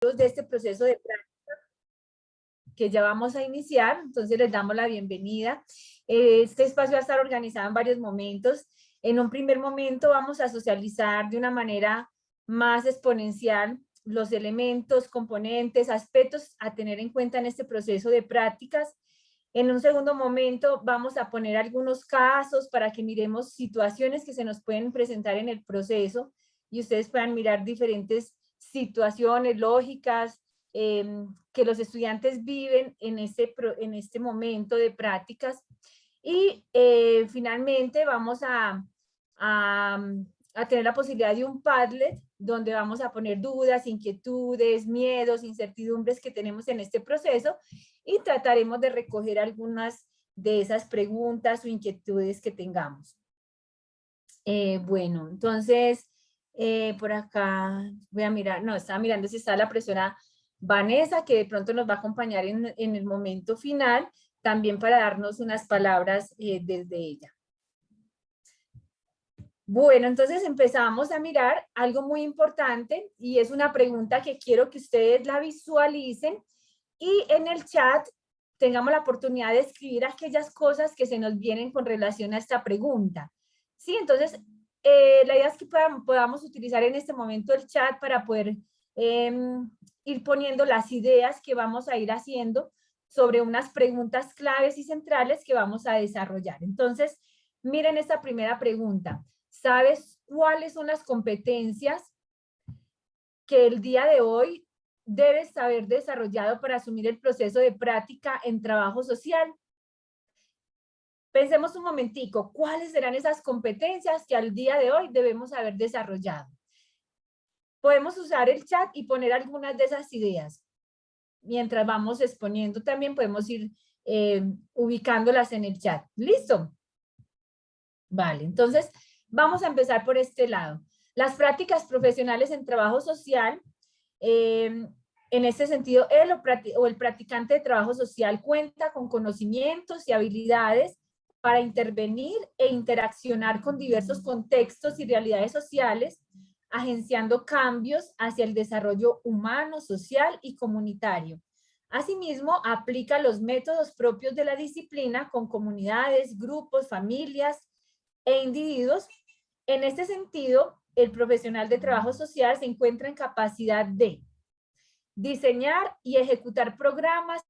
de este proceso de práctica que ya vamos a iniciar, entonces les damos la bienvenida. Este espacio va a estar organizado en varios momentos. En un primer momento vamos a socializar de una manera más exponencial los elementos, componentes, aspectos a tener en cuenta en este proceso de prácticas. En un segundo momento vamos a poner algunos casos para que miremos situaciones que se nos pueden presentar en el proceso y ustedes puedan mirar diferentes situaciones lógicas que los estudiantes viven en este momento de prácticas. Y finalmente vamos a tener la posibilidad de un Padlet donde vamos a poner dudas, inquietudes, miedos, incertidumbres que tenemos en este proceso y trataremos de recoger algunas de esas preguntas o inquietudes que tengamos. Bueno, entonces, por acá voy a mirar, no, estaba mirando si está la profesora Vanessa, que de pronto nos va a acompañar en el momento final, también para darnos unas palabras desde ella. Bueno, entonces empezamos a mirar algo muy importante y es una pregunta que quiero que ustedes la visualicen y en el chat tengamos la oportunidad de escribir aquellas cosas que se nos vienen con relación a esta pregunta. Sí, entonces la idea es que podamos utilizar en este momento el chat para poder ir poniendo las ideas que vamos a ir haciendo sobre unas preguntas claves y centrales que vamos a desarrollar. Entonces, miren esta primera pregunta. ¿Sabes cuáles son las competencias que el día de hoy debes haber desarrollado para asumir el proceso de práctica en trabajo social? Pensemos un momentico, ¿cuáles serán esas competencias que al día de hoy debemos haber desarrollado? Podemos usar el chat y poner algunas de esas ideas. Mientras vamos exponiendo también podemos ir ubicándolas en el chat. ¿Listo? Vale, entonces vamos a empezar por este lado. Las prácticas profesionales en trabajo social, en este sentido, el practicante de trabajo social cuenta con conocimientos y habilidades para intervenir e interaccionar con diversos contextos y realidades sociales, agenciando cambios hacia el desarrollo humano, social y comunitario. Asimismo, aplica los métodos propios de la disciplina con comunidades, grupos, familias e individuos. En este sentido, el profesional de trabajo social se encuentra en capacidad de diseñar y ejecutar programas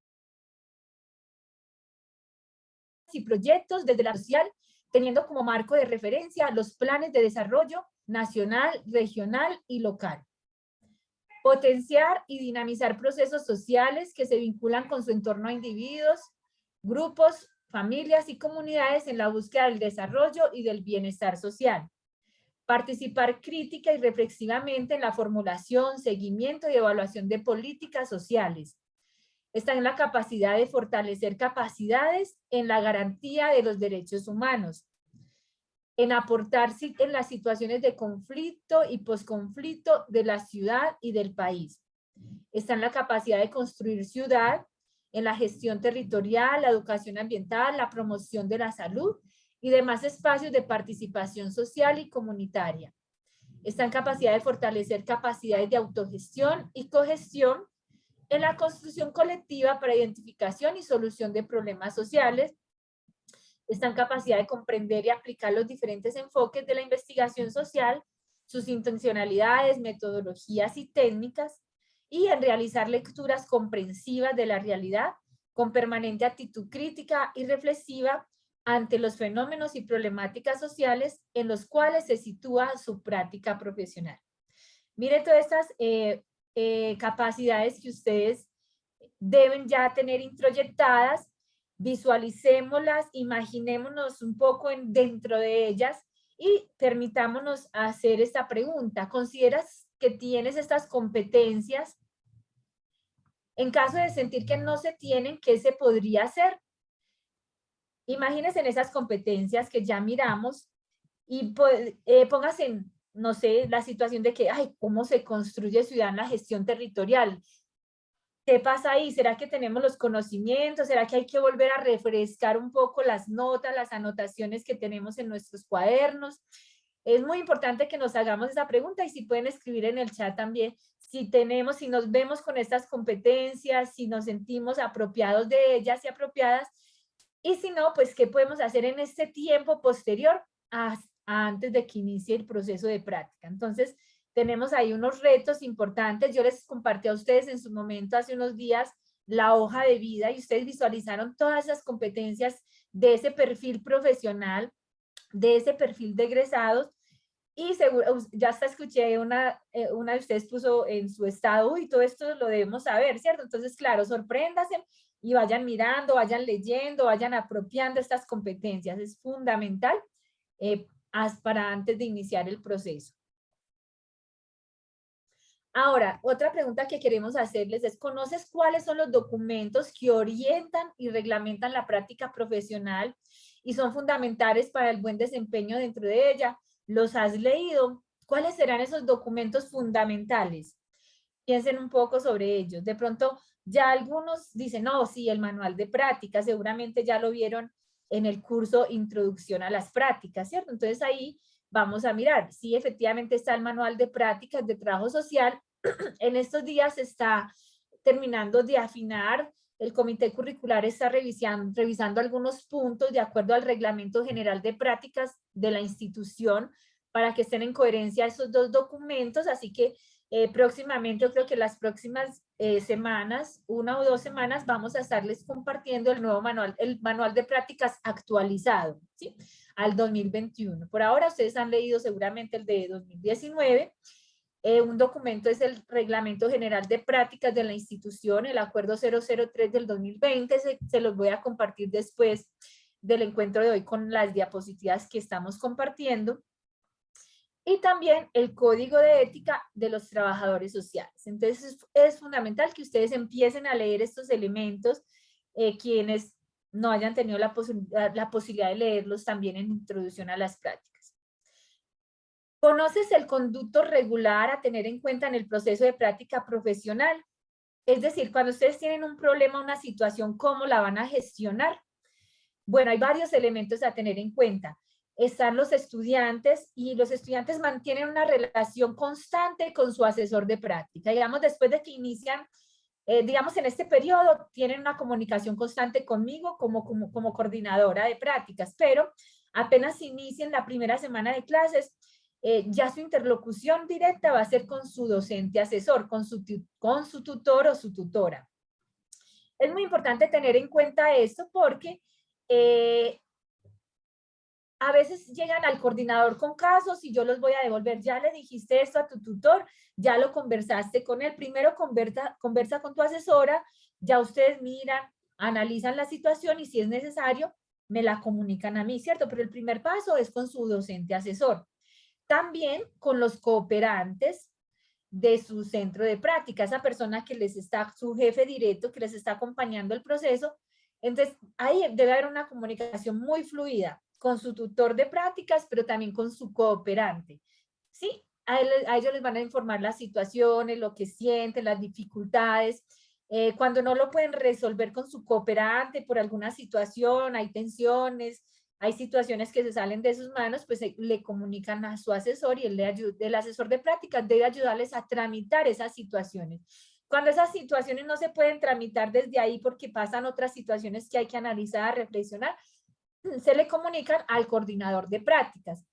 y proyectos desde la social, teniendo como marco de referencia los planes de desarrollo nacional, regional y local. Potenciar y dinamizar procesos sociales que se vinculan con su entorno a individuos, grupos, familias y comunidades en la búsqueda del desarrollo y del bienestar social. Participar crítica y reflexivamente en la formulación, seguimiento y evaluación de políticas sociales. Está en la capacidad de fortalecer capacidades en la garantía de los derechos humanos, en aportar en las situaciones de conflicto y posconflicto de la ciudad y del país. Está en la capacidad de construir ciudad, en la gestión territorial, la educación ambiental, la promoción de la salud y demás espacios de participación social y comunitaria. Está en capacidad de fortalecer capacidades de autogestión y cogestión en la construcción colectiva para identificación y solución de problemas sociales. Está en capacidad de comprender y aplicar los diferentes enfoques de la investigación social, sus intencionalidades, metodologías y técnicas, y en realizar lecturas comprensivas de la realidad con permanente actitud crítica y reflexiva ante los fenómenos y problemáticas sociales en los cuales se sitúa su práctica profesional. Mire todas estas capacidades que ustedes deben ya tener introyectadas, visualicémoslas, imaginémonos un poco dentro de ellas y permitámonos hacer esta pregunta. ¿Consideras que tienes estas competencias? En caso de sentir que no se tienen, ¿qué se podría hacer? Imagínense en esas competencias que ya miramos y póngase en, no sé, la situación de que, ay, ¿cómo se construye ciudad en la gestión territorial? ¿Qué pasa ahí? ¿Será que tenemos los conocimientos? ¿Será que hay que volver a refrescar un poco las notas, las anotaciones que tenemos en nuestros cuadernos? Es muy importante que nos hagamos esa pregunta y si pueden escribir en el chat también, si nos vemos con estas competencias, si nos sentimos apropiados de ellas y apropiadas, y si no, pues, ¿qué podemos hacer en este tiempo posterior antes de que inicie el proceso de práctica? Entonces, tenemos ahí unos retos importantes. Yo les compartí a ustedes en su momento, hace unos días, la hoja de vida y ustedes visualizaron todas esas competencias de ese perfil profesional, de ese perfil de egresados. Y seguro, ya hasta escuché una de ustedes puso en su estado, y todo esto lo debemos saber, ¿cierto? Entonces, claro, sorpréndase y vayan mirando, vayan leyendo, vayan apropiando estas competencias. Es fundamental para antes de iniciar el proceso. Ahora, otra pregunta que queremos hacerles es, ¿conoces cuáles son los documentos que orientan y reglamentan la práctica profesional y son fundamentales para el buen desempeño dentro de ella? ¿Los has leído? ¿Cuáles serán esos documentos fundamentales? Piensen un poco sobre ellos. De pronto, ya algunos dicen, no, sí, el manual de práctica, seguramente ya lo vieron en el curso Introducción a las Prácticas, ¿cierto? Entonces ahí vamos a mirar, sí, efectivamente está el manual de prácticas de trabajo social. En estos días se está terminando de afinar, el comité curricular está revisando algunos puntos de acuerdo al reglamento general de prácticas de la institución para que estén en coherencia esos dos documentos, así que próximamente, yo creo que las próximas semanas, 1 o 2 semanas, vamos a estarles compartiendo el nuevo manual, el manual de prácticas actualizado, ¿sí? Al 2021. Por ahora ustedes han leído seguramente el de 2019. Un documento es el Reglamento General de Prácticas de la institución, el Acuerdo 003 del 2020, se los voy a compartir después del encuentro de hoy con las diapositivas que estamos compartiendo. Y también el Código de Ética de los Trabajadores Sociales. Entonces es fundamental que ustedes empiecen a leer estos elementos, quienes no hayan tenido la posibilidad de leerlos también en Introducción a las Prácticas. ¿Conoces el conducto regular a tener en cuenta en el proceso de práctica profesional? Es decir, cuando ustedes tienen un problema, una situación, ¿cómo la van a gestionar? Bueno, hay varios elementos a tener en cuenta. Están los estudiantes y los estudiantes mantienen una relación constante con su asesor de práctica. Digamos, después de que inician, digamos, en este periodo, tienen una comunicación constante conmigo como coordinadora de prácticas, pero apenas inicien la primera semana de clases, ya su interlocución directa va a ser con su docente asesor, con su tutor o su tutora. Es muy importante tener en cuenta esto porque a veces llegan al coordinador con casos y yo los voy a devolver. Ya le dijiste esto a tu tutor, ya lo conversaste con él. Primero conversa con tu asesora, ya ustedes miran, analizan la situación y si es necesario, me la comunican a mí, ¿cierto? Pero el primer paso es con su docente asesor. También con los cooperantes de su centro de práctica, esa persona que les está, su jefe directo, que les está acompañando el proceso. Entonces, ahí debe haber una comunicación muy fluida con su tutor de prácticas, pero también con su cooperante. ¿Sí? A ellos les van a informar las situaciones, lo que sienten, las dificultades. Cuando no lo pueden resolver con su cooperante por alguna situación, hay tensiones, hay situaciones que se salen de sus manos, pues le comunican a su asesor y el asesor de prácticas debe ayudarles a tramitar esas situaciones. Cuando esas situaciones no se pueden tramitar desde ahí porque pasan otras situaciones que hay que analizar, reflexionar, se le comunican al coordinador de prácticas.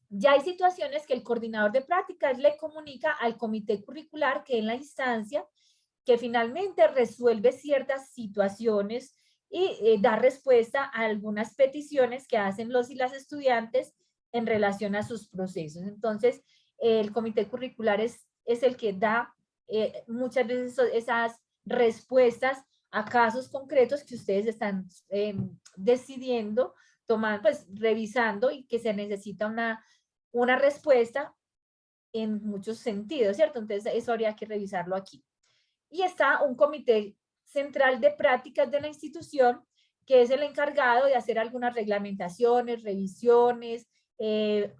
Ya hay situaciones que el coordinador de prácticas le comunica al comité curricular, que es la instancia que finalmente resuelve ciertas situaciones y da respuesta a algunas peticiones que hacen los y las estudiantes en relación a sus procesos. Entonces, el comité curricular es el que da muchas veces esas respuestas a casos concretos que ustedes están decidiendo, tomando, pues revisando y que se necesita una respuesta en muchos sentidos, ¿cierto? Entonces, eso habría que revisarlo aquí. Y está un comité central de prácticas de la institución, que es el encargado de hacer algunas reglamentaciones, revisiones,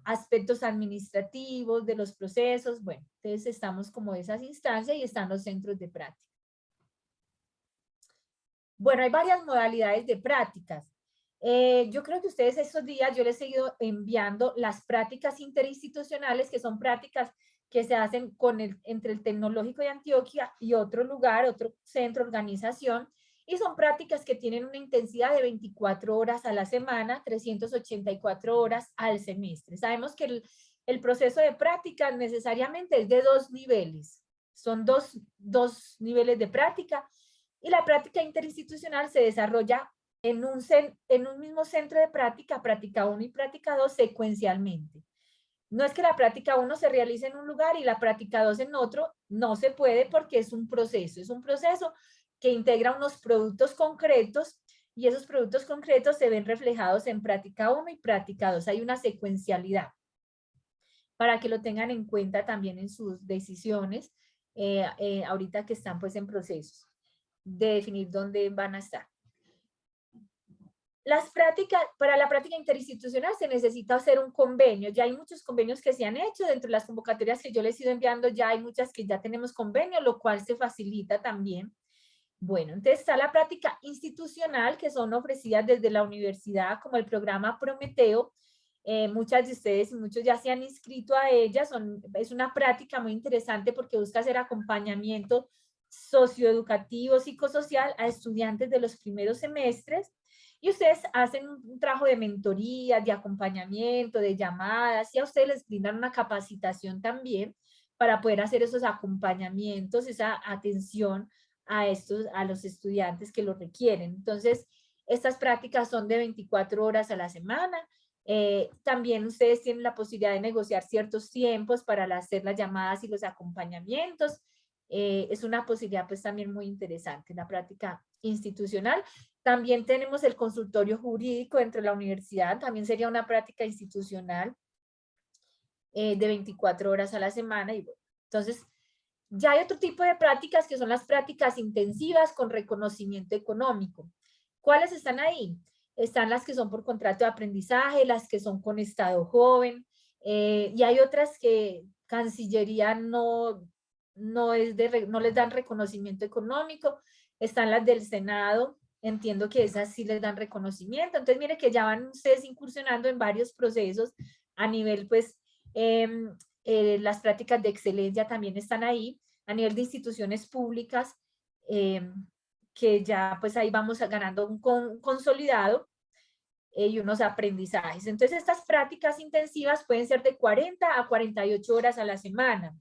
aspectos administrativos de los procesos. Bueno, entonces estamos como esas instancias y están los centros de práctica. Bueno, hay varias modalidades de prácticas. Yo creo que ustedes estos días, yo les he ido enviando las prácticas interinstitucionales, que son prácticas que se hacen entre el Tecnológico de Antioquia y otro lugar, otro centro, organización, y son prácticas que tienen una intensidad de 24 horas a la semana, 384 horas al semestre. Sabemos que el proceso de práctica necesariamente es de 2 niveles, son dos niveles de práctica, y la práctica interinstitucional se desarrolla en un mismo centro de práctica, práctica 1 y práctica 2 secuencialmente. No es que la práctica 1 se realice en un lugar y la práctica 2 en otro, no se puede porque es un proceso que integra unos productos concretos y esos productos concretos se ven reflejados en práctica 1 y práctica 2. Hay una secuencialidad para que lo tengan en cuenta también en sus decisiones, ahorita que están pues en procesos de definir dónde van a estar. Las prácticas, para la práctica interinstitucional se necesita hacer un convenio. Ya hay muchos convenios que se han hecho dentro de las convocatorias que yo les he ido enviando, ya hay muchas que ya tenemos convenio, lo cual se facilita también. Bueno, entonces está la práctica institucional que son ofrecidas desde la universidad como el programa Prometeo. Muchas de ustedes y muchos ya se han inscrito a ella. Es una práctica muy interesante porque busca hacer acompañamiento socioeducativo, psicosocial a estudiantes de los primeros semestres. Y ustedes hacen un trabajo de mentoría, de acompañamiento, de llamadas, y a ustedes les brindan una capacitación también para poder hacer esos acompañamientos, esa atención a los estudiantes que lo requieren. Entonces, estas prácticas son de 24 horas a la semana. También ustedes tienen la posibilidad de negociar ciertos tiempos para hacer las llamadas y los acompañamientos. Es una posibilidad pues también muy interesante, la práctica institucional. También tenemos el consultorio jurídico dentro de la universidad, también sería una práctica institucional de 24 horas a la semana. Y bueno, entonces, ya hay otro tipo de prácticas que son las prácticas intensivas con reconocimiento económico. ¿Cuáles están ahí? Están las que son por contrato de aprendizaje, las que son con Estado joven, y hay otras que Cancillería no les dan reconocimiento económico. Están las del Senado, entiendo que esas sí les dan reconocimiento. Entonces, mire que ya van ustedes incursionando en varios procesos a nivel, pues, las prácticas de excelencia también están ahí, a nivel de instituciones públicas, que ya pues ahí vamos ganando un consolidado y unos aprendizajes. Entonces estas prácticas intensivas pueden ser de 40 a 48 horas a la semana.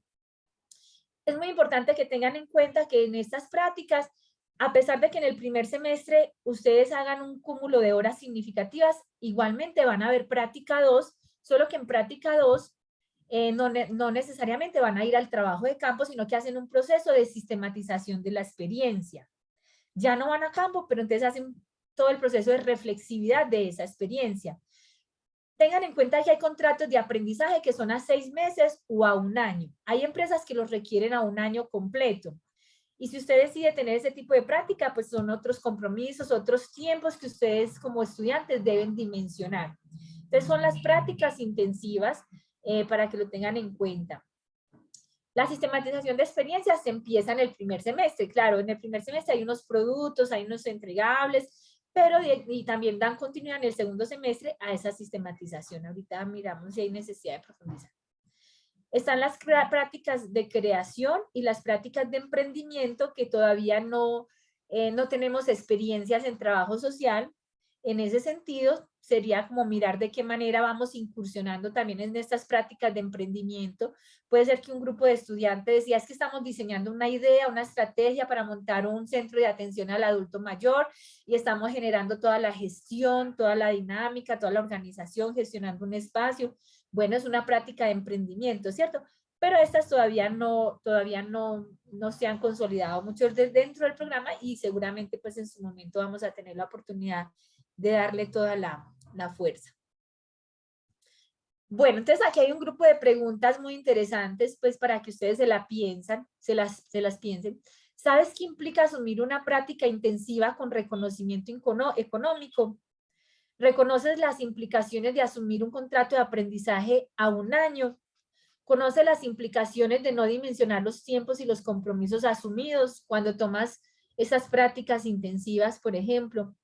Es muy importante que tengan en cuenta que en estas prácticas, a pesar de que en el primer semestre ustedes hagan un cúmulo de horas significativas, igualmente van a haber práctica 2, solo que en práctica 2 no necesariamente van a ir al trabajo de campo, sino que hacen un proceso de sistematización de la experiencia. Ya no van a campo, pero entonces hacen todo el proceso de reflexividad de esa experiencia. Tengan en cuenta que hay contratos de aprendizaje que son a 6 meses o a 1 año. Hay empresas que los requieren a 1 año completo. Y si usted decide tener ese tipo de práctica, pues son otros compromisos, otros tiempos que ustedes como estudiantes deben dimensionar. Entonces son las prácticas intensivas para que lo tengan en cuenta. La sistematización de experiencias se empieza en el primer semestre. Claro, en el primer semestre hay unos productos, hay unos entregables, pero y también dan continuidad en el segundo semestre a esa sistematización. Ahorita miramos si hay necesidad de profundizar. Están las prácticas de creación y las prácticas de emprendimiento que todavía no tenemos experiencias en trabajo social. En ese sentido, sería como mirar de qué manera vamos incursionando también en estas prácticas de emprendimiento. Puede ser que un grupo de estudiantes decía, es que estamos diseñando una idea, una estrategia para montar un centro de atención al adulto mayor y estamos generando toda la gestión, toda la dinámica, toda la organización, gestionando un espacio. Bueno, es una práctica de emprendimiento, ¿cierto? Pero estas todavía no se han consolidado mucho dentro del programa y seguramente pues en su momento vamos a tener la oportunidad de darle toda la fuerza. Bueno, entonces aquí hay un grupo de preguntas muy interesantes, pues para que ustedes se las piensen. ¿Sabes qué implica asumir una práctica intensiva con reconocimiento económico? ¿Reconoces las implicaciones de asumir un contrato de aprendizaje a 1 año? ¿Conoces las implicaciones de no dimensionar los tiempos y los compromisos asumidos cuando tomas esas prácticas intensivas, por ejemplo?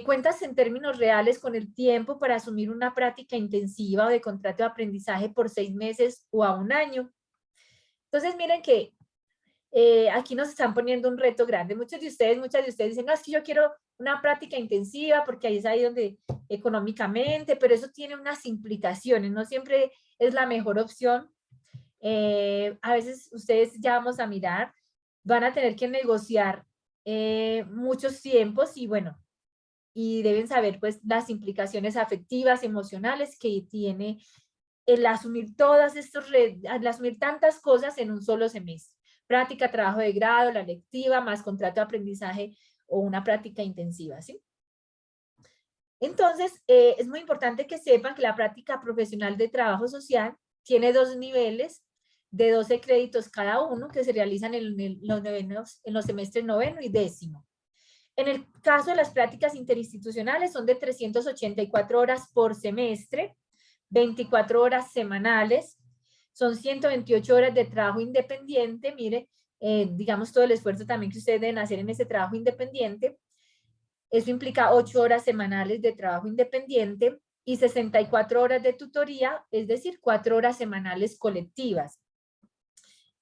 Cuentas en términos reales con el tiempo para asumir una práctica intensiva o de contrato de aprendizaje por 6 meses o a 1 año. Entonces, miren que aquí nos están poniendo un reto grande. Muchas de ustedes dicen, no, es que yo quiero una práctica intensiva porque ahí es ahí donde económicamente, pero eso tiene unas implicaciones, no siempre es la mejor opción. A veces ustedes ya vamos a mirar, van a tener que negociar muchos tiempos y bueno, y deben saber pues las implicaciones afectivas, emocionales que tiene el asumir el asumir tantas cosas en un solo semestre. Práctica, trabajo de grado, la lectiva, más contrato de aprendizaje o una práctica intensiva, ¿sí? Entonces, es muy importante que sepan que la práctica profesional de trabajo social tiene 2 niveles de 12 créditos cada uno que se realizan en los semestres noveno y décimo. En el caso de las prácticas interinstitucionales son de 384 horas por semestre, 24 horas semanales, son 128 horas de trabajo independiente, mire, digamos todo el esfuerzo también que ustedes deben hacer en ese trabajo independiente. Eso implica 8 horas semanales de trabajo independiente y 64 horas de tutoría, es decir, 4 horas semanales colectivas.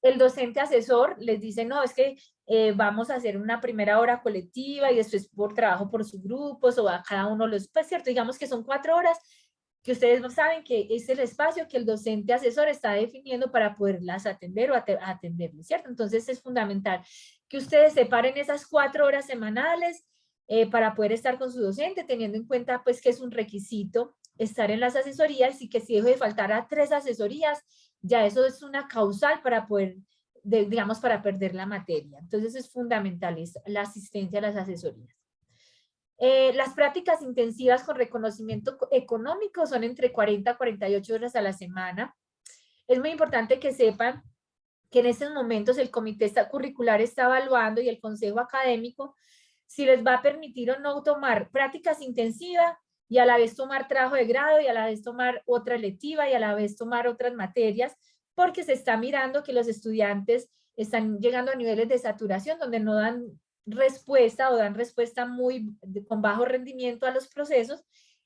El docente asesor les dice, no, es que vamos a hacer una primera hora colectiva y después por trabajo por subgrupos o a cada uno los, pues cierto, digamos que son 4 horas que ustedes no saben que es el espacio que el docente asesor está definiendo para poderlas atender o atenderles, ¿cierto? Entonces es fundamental que ustedes separen esas 4 horas semanales para poder estar con su docente, teniendo en cuenta pues que es un requisito estar en las asesorías y que si dejo de faltar a 3 asesorías, ya eso es una causal para poder, digamos, para perder la materia. Entonces es fundamental la asistencia a las asesorías. Las prácticas intensivas con reconocimiento económico son entre 40 a 48 horas a la semana. Es muy importante que sepan que en estos momentos el comité curricular está evaluando y el consejo académico si les va a permitir o no tomar prácticas intensivas y a la vez tomar trabajo de grado y a la vez tomar otra electiva y a la vez tomar otras materias, porque se está mirando que los estudiantes están llegando a niveles de saturación donde no dan respuesta o dan respuesta con bajo rendimiento a los procesos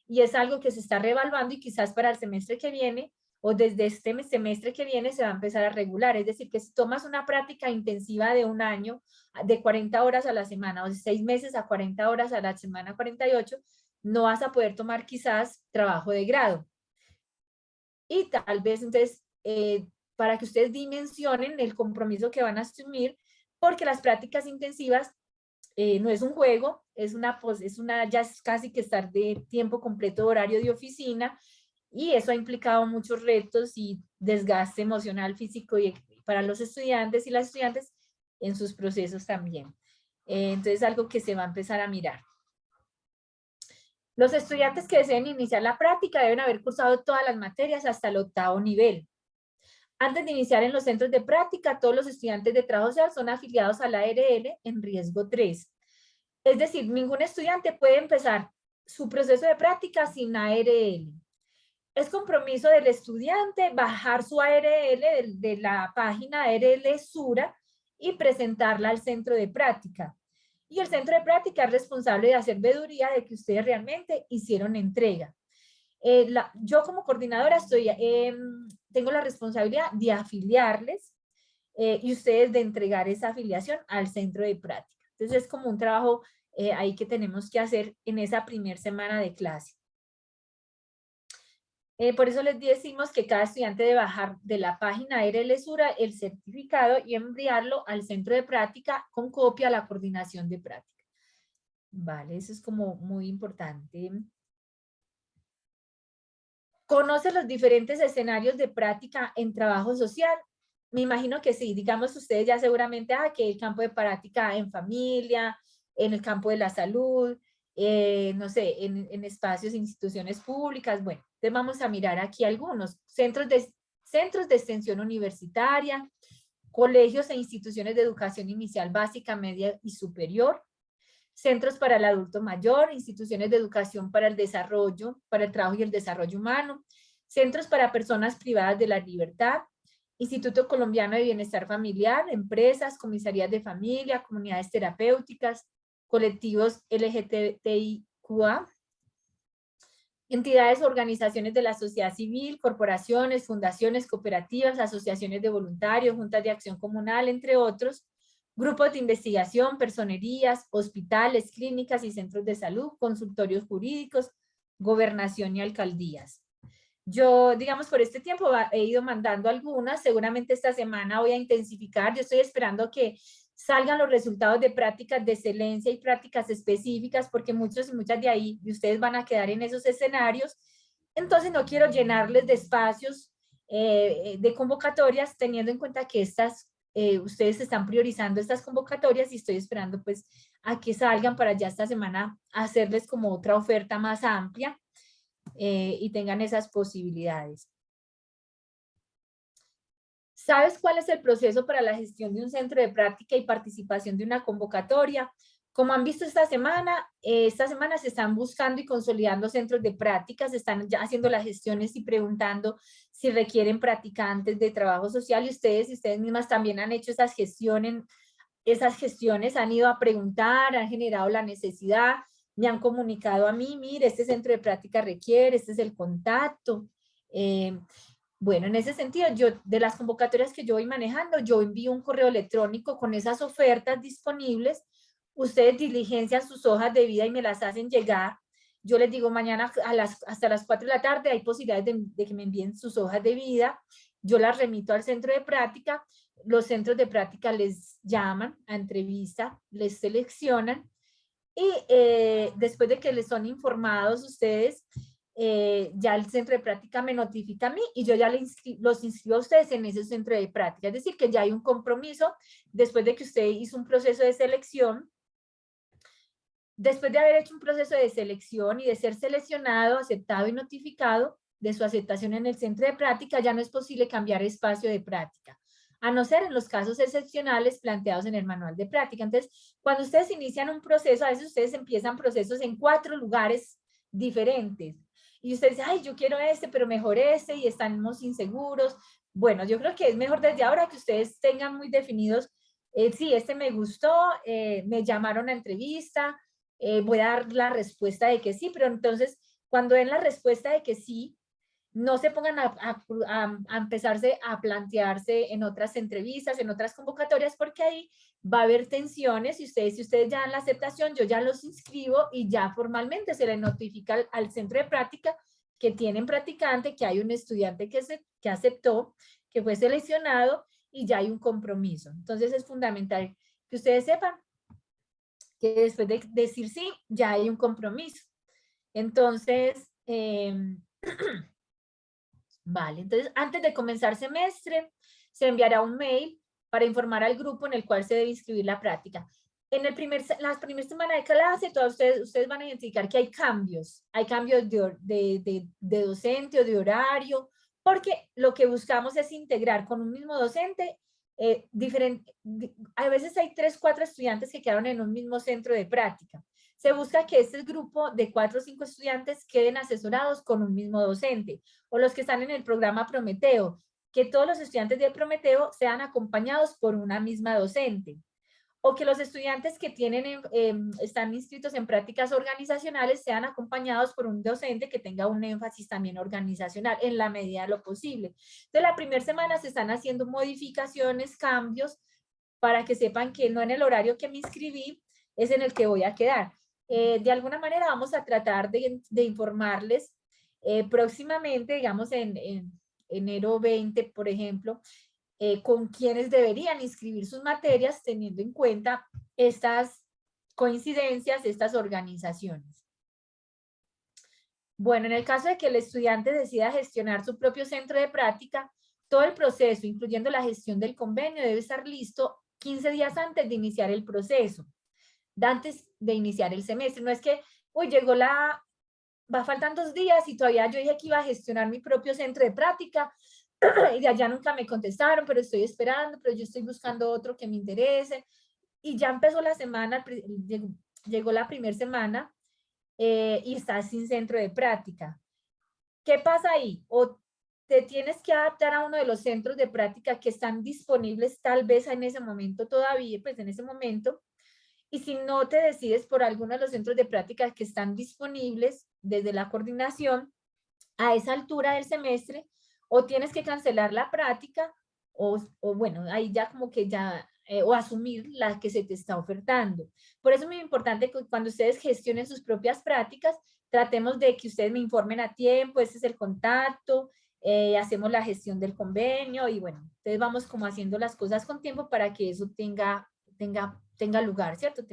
y es algo que se está reevaluando y quizás para el semestre que viene o desde este semestre que viene se va a empezar a regular. Es decir, que si tomas una práctica intensiva de 1 año, de 40 horas a la semana, o de 6 meses a 40 horas a la semana 48, no vas a poder tomar quizás trabajo de grado. Y tal vez entonces, para que ustedes dimensionen el compromiso que van a asumir, porque las prácticas intensivas no es un juego, ya es casi que estar de tiempo completo, horario de oficina, y eso ha implicado muchos retos y desgaste emocional, físico y para los estudiantes y las estudiantes en sus procesos también. Entonces, algo que se va a empezar a mirar. Los estudiantes que deseen iniciar la práctica deben haber cursado todas las materias hasta el 8º nivel. Antes de iniciar en los centros de práctica, todos los estudiantes de trabajo social son afiliados a la ARL en riesgo 3. Es decir, ningún estudiante puede empezar su proceso de práctica sin ARL. Es compromiso del estudiante bajar su ARL de la página ARL Sura y presentarla al centro de práctica. Y el centro de práctica es responsable de hacer veeduría de que ustedes realmente hicieron entrega. Yo como coordinadora tengo la responsabilidad de afiliarles y ustedes de entregar esa afiliación al centro de práctica. Entonces es como un trabajo ahí que tenemos que hacer en esa primera semana de clase. Por eso les decimos que cada estudiante debe bajar de la página ARL Sura el certificado y enviarlo al centro de práctica con copia a la coordinación de práctica. Vale, eso es como muy importante. ¿Conoce los diferentes escenarios de práctica en trabajo social? Me imagino que sí, digamos ustedes ya seguramente, que el campo de práctica en familia, en el campo de la salud, no sé, en espacios, instituciones públicas. Bueno, entonces vamos a mirar aquí algunos. Centros de extensión universitaria, colegios e instituciones de educación inicial básica, media y superior, centros para el adulto mayor, instituciones de educación para el desarrollo, para el trabajo y el desarrollo humano, centros para personas privadas de la libertad, Instituto Colombiano de Bienestar Familiar, empresas, comisarías de familia, comunidades terapéuticas, colectivos LGTBI CUA, entidades o organizaciones de la sociedad civil, corporaciones, fundaciones, cooperativas, asociaciones de voluntarios, juntas de acción comunal, entre otros, grupos de investigación, personerías, hospitales, clínicas y centros de salud, consultorios jurídicos, gobernación y alcaldías. Yo, digamos, por este tiempo he ido mandando algunas, seguramente esta semana voy a intensificar, yo estoy esperando que salgan los resultados de prácticas de excelencia y prácticas específicas, porque muchos y muchas de ahí, de ustedes van a quedar en esos escenarios, entonces no quiero llenarles de espacios de convocatorias, teniendo en cuenta que ustedes están priorizando estas convocatorias y estoy esperando pues a que salgan para ya esta semana hacerles como otra oferta más amplia y tengan esas posibilidades. ¿Sabes cuál es el proceso para la gestión de un centro de práctica y participación de una convocatoria? Como han visto esta semana se están buscando y consolidando centros de práctica, se están ya haciendo las gestiones y preguntando si requieren practicantes de trabajo social y ustedes mismas también han hecho esas gestiones, han ido a preguntar, han generado la necesidad, me han comunicado a mí, mire, este centro de práctica requiere, este es el contacto. Bueno, en ese sentido, yo de las convocatorias que yo voy manejando, yo envío un correo electrónico con esas ofertas disponibles, ustedes diligencian sus hojas de vida y me las hacen llegar, yo les digo mañana hasta las 4 de la tarde hay posibilidades de que me envíen sus hojas de vida, yo las remito al centro de práctica, los centros de práctica les llaman a entrevista, les seleccionan y después de que les son informados ustedes, ya el centro de práctica me notifica a mí y yo ya los inscribo a ustedes en ese centro de práctica. Es decir, que ya hay un compromiso después de que usted hizo un proceso de selección. Después de haber hecho un proceso de selección y de ser seleccionado, aceptado y notificado de su aceptación en el centro de práctica, ya no es posible cambiar espacio de práctica, a no ser en los casos excepcionales planteados en el manual de práctica. Entonces, cuando ustedes inician un proceso, a veces ustedes empiezan procesos en 4 lugares diferentes. Y ustedes dicen, ay, yo quiero este, pero mejor este, y estamos inseguros. Bueno, yo creo que es mejor desde ahora que ustedes tengan muy definidos, sí, este me gustó, me llamaron a entrevista, voy a dar la respuesta de que sí, pero entonces, cuando den la respuesta de que sí, no se pongan a empezarse a plantearse en otras entrevistas, en otras convocatorias, porque ahí va a haber tensiones y si ustedes ya dan la aceptación, yo ya los inscribo y ya formalmente se le notifica al centro de práctica que tienen practicante, que hay un estudiante que aceptó, que fue seleccionado y ya hay un compromiso. Entonces es fundamental que ustedes sepan que después de decir sí, ya hay un compromiso. Entonces, vale, entonces antes de comenzar semestre, se enviará un mail para informar al grupo en el cual se debe inscribir la práctica. En la primera semana de clase, todos ustedes van a identificar que hay cambios de docente o de horario, porque lo que buscamos es integrar con un mismo docente a veces hay 3, 4 estudiantes que quedaron en un mismo centro de práctica. Se busca que este grupo de 4 o 5 estudiantes queden asesorados con un mismo docente, o los que están en el programa Prometeo, que todos los estudiantes de Prometeo sean acompañados por una misma docente, o que los estudiantes que están inscritos en prácticas organizacionales sean acompañados por un docente que tenga un énfasis también organizacional en la medida de lo posible. Entonces, la primera semana se están haciendo modificaciones, cambios, para que sepan que no en el horario que me inscribí es en el que voy a quedar. De alguna manera vamos a tratar de informarles próximamente, digamos en enero 20, por ejemplo, con quienes deberían inscribir sus materias teniendo en cuenta estas coincidencias, estas organizaciones. Bueno, en el caso de que el estudiante decida gestionar su propio centro de práctica, todo el proceso, incluyendo la gestión del convenio, debe estar listo 15 días antes de iniciar el proceso, antes de iniciar el semestre. No es que, uy, va faltan 2 días y todavía yo dije que iba a gestionar mi propio centro de práctica, y de allá nunca me contestaron, pero estoy esperando, pero yo estoy buscando otro que me interese. Y ya empezó la semana, llegó la primera semana y estás sin centro de práctica. ¿Qué pasa ahí? O te tienes que adaptar a uno de los centros de práctica que están disponibles tal vez en ese momento todavía, pues en ese momento, Y si no te decides por alguno de los centros de práctica que están disponibles desde la coordinación a esa altura del semestre, o tienes que cancelar la práctica, o bueno, ahí ya como que ya, o asumir la que se te está ofertando. Por eso es muy importante que cuando ustedes gestionen sus propias prácticas, tratemos de que ustedes me informen a tiempo, ese es el contacto, hacemos la gestión del convenio y bueno, entonces vamos como haciendo las cosas con tiempo para que eso tenga lugar, ¿cierto?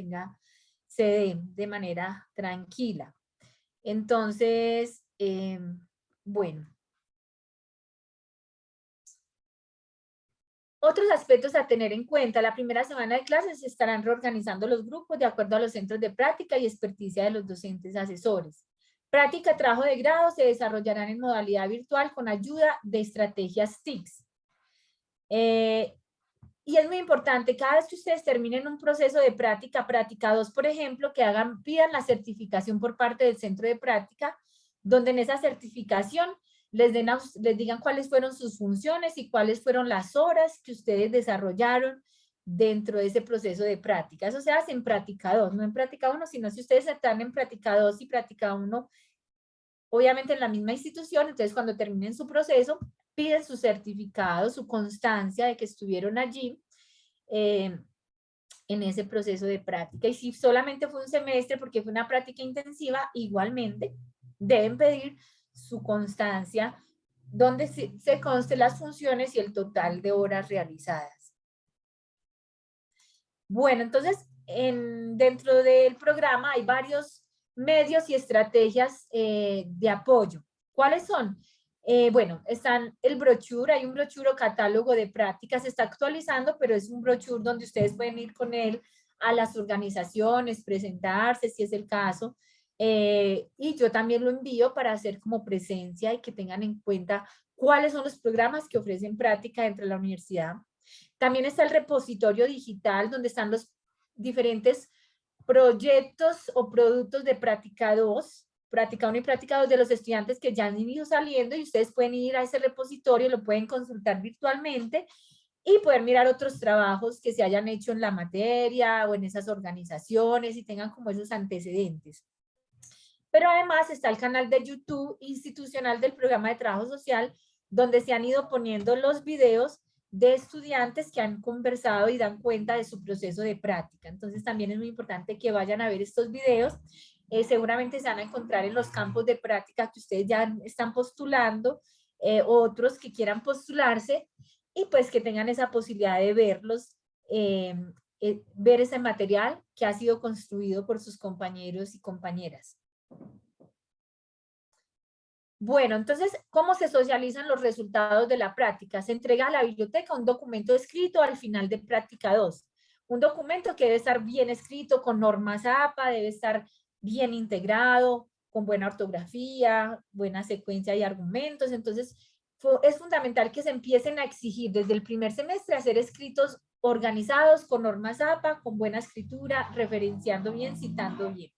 Se dé de manera tranquila. Entonces, bueno. Otros aspectos a tener en cuenta. La primera semana de clases se estarán reorganizando los grupos de acuerdo a los centros de práctica y experticia de los docentes asesores. Práctica y trabajo de grado se desarrollarán en modalidad virtual con ayuda de estrategias TICS. Y es muy importante, cada vez que ustedes terminen un proceso de práctica 2, por ejemplo, que pidan la certificación por parte del centro de práctica, donde en esa certificación les digan cuáles fueron sus funciones y cuáles fueron las horas que ustedes desarrollaron dentro de ese proceso de práctica. Eso se hace en práctica 2, no en práctica 1, sino si ustedes están en práctica 2 y práctica 1, obviamente en la misma institución, entonces cuando terminen su proceso, piden su certificado, su constancia de que estuvieron allí en ese proceso de práctica. Y si solamente fue un semestre porque fue una práctica intensiva, igualmente deben pedir su constancia donde se conste las funciones y el total de horas realizadas. Bueno, entonces dentro del programa hay varios medios y estrategias de apoyo. ¿Cuáles son? Bueno, están el brochure, hay un brochure o catálogo de prácticas, se está actualizando, pero es un brochure donde ustedes pueden ir con él a las organizaciones, presentarse si es el caso, y yo también lo envío para hacer como presencia y que tengan en cuenta cuáles son los programas que ofrecen práctica dentro de la universidad. También está el repositorio digital donde están los diferentes proyectos o productos de práctica 2, práctica 1 y práctica 2 de los estudiantes que ya han ido saliendo y ustedes pueden ir a ese repositorio, lo pueden consultar virtualmente y poder mirar otros trabajos que se hayan hecho en la materia o en esas organizaciones y tengan como esos antecedentes. Pero además está el canal de YouTube institucional del programa de trabajo social, donde se han ido poniendo los videos de estudiantes que han conversado y dan cuenta de su proceso de práctica. Entonces también es muy importante que vayan a ver estos videos. Seguramente se van a encontrar en los campos de práctica que ustedes ya están postulando, otros que quieran postularse y pues que tengan esa posibilidad de verlos, ver ese material que ha sido construido por sus compañeros y compañeras. Bueno, entonces, ¿cómo se socializan los resultados de la práctica? Se entrega a la biblioteca un documento escrito al final de práctica 2. Un documento que debe estar bien escrito con normas APA, debe estar bien integrado, con buena ortografía, buena secuencia y argumentos. Entonces, es fundamental que se empiecen a exigir desde el primer semestre hacer escritos organizados con normas APA, con buena escritura, referenciando bien, citando bien.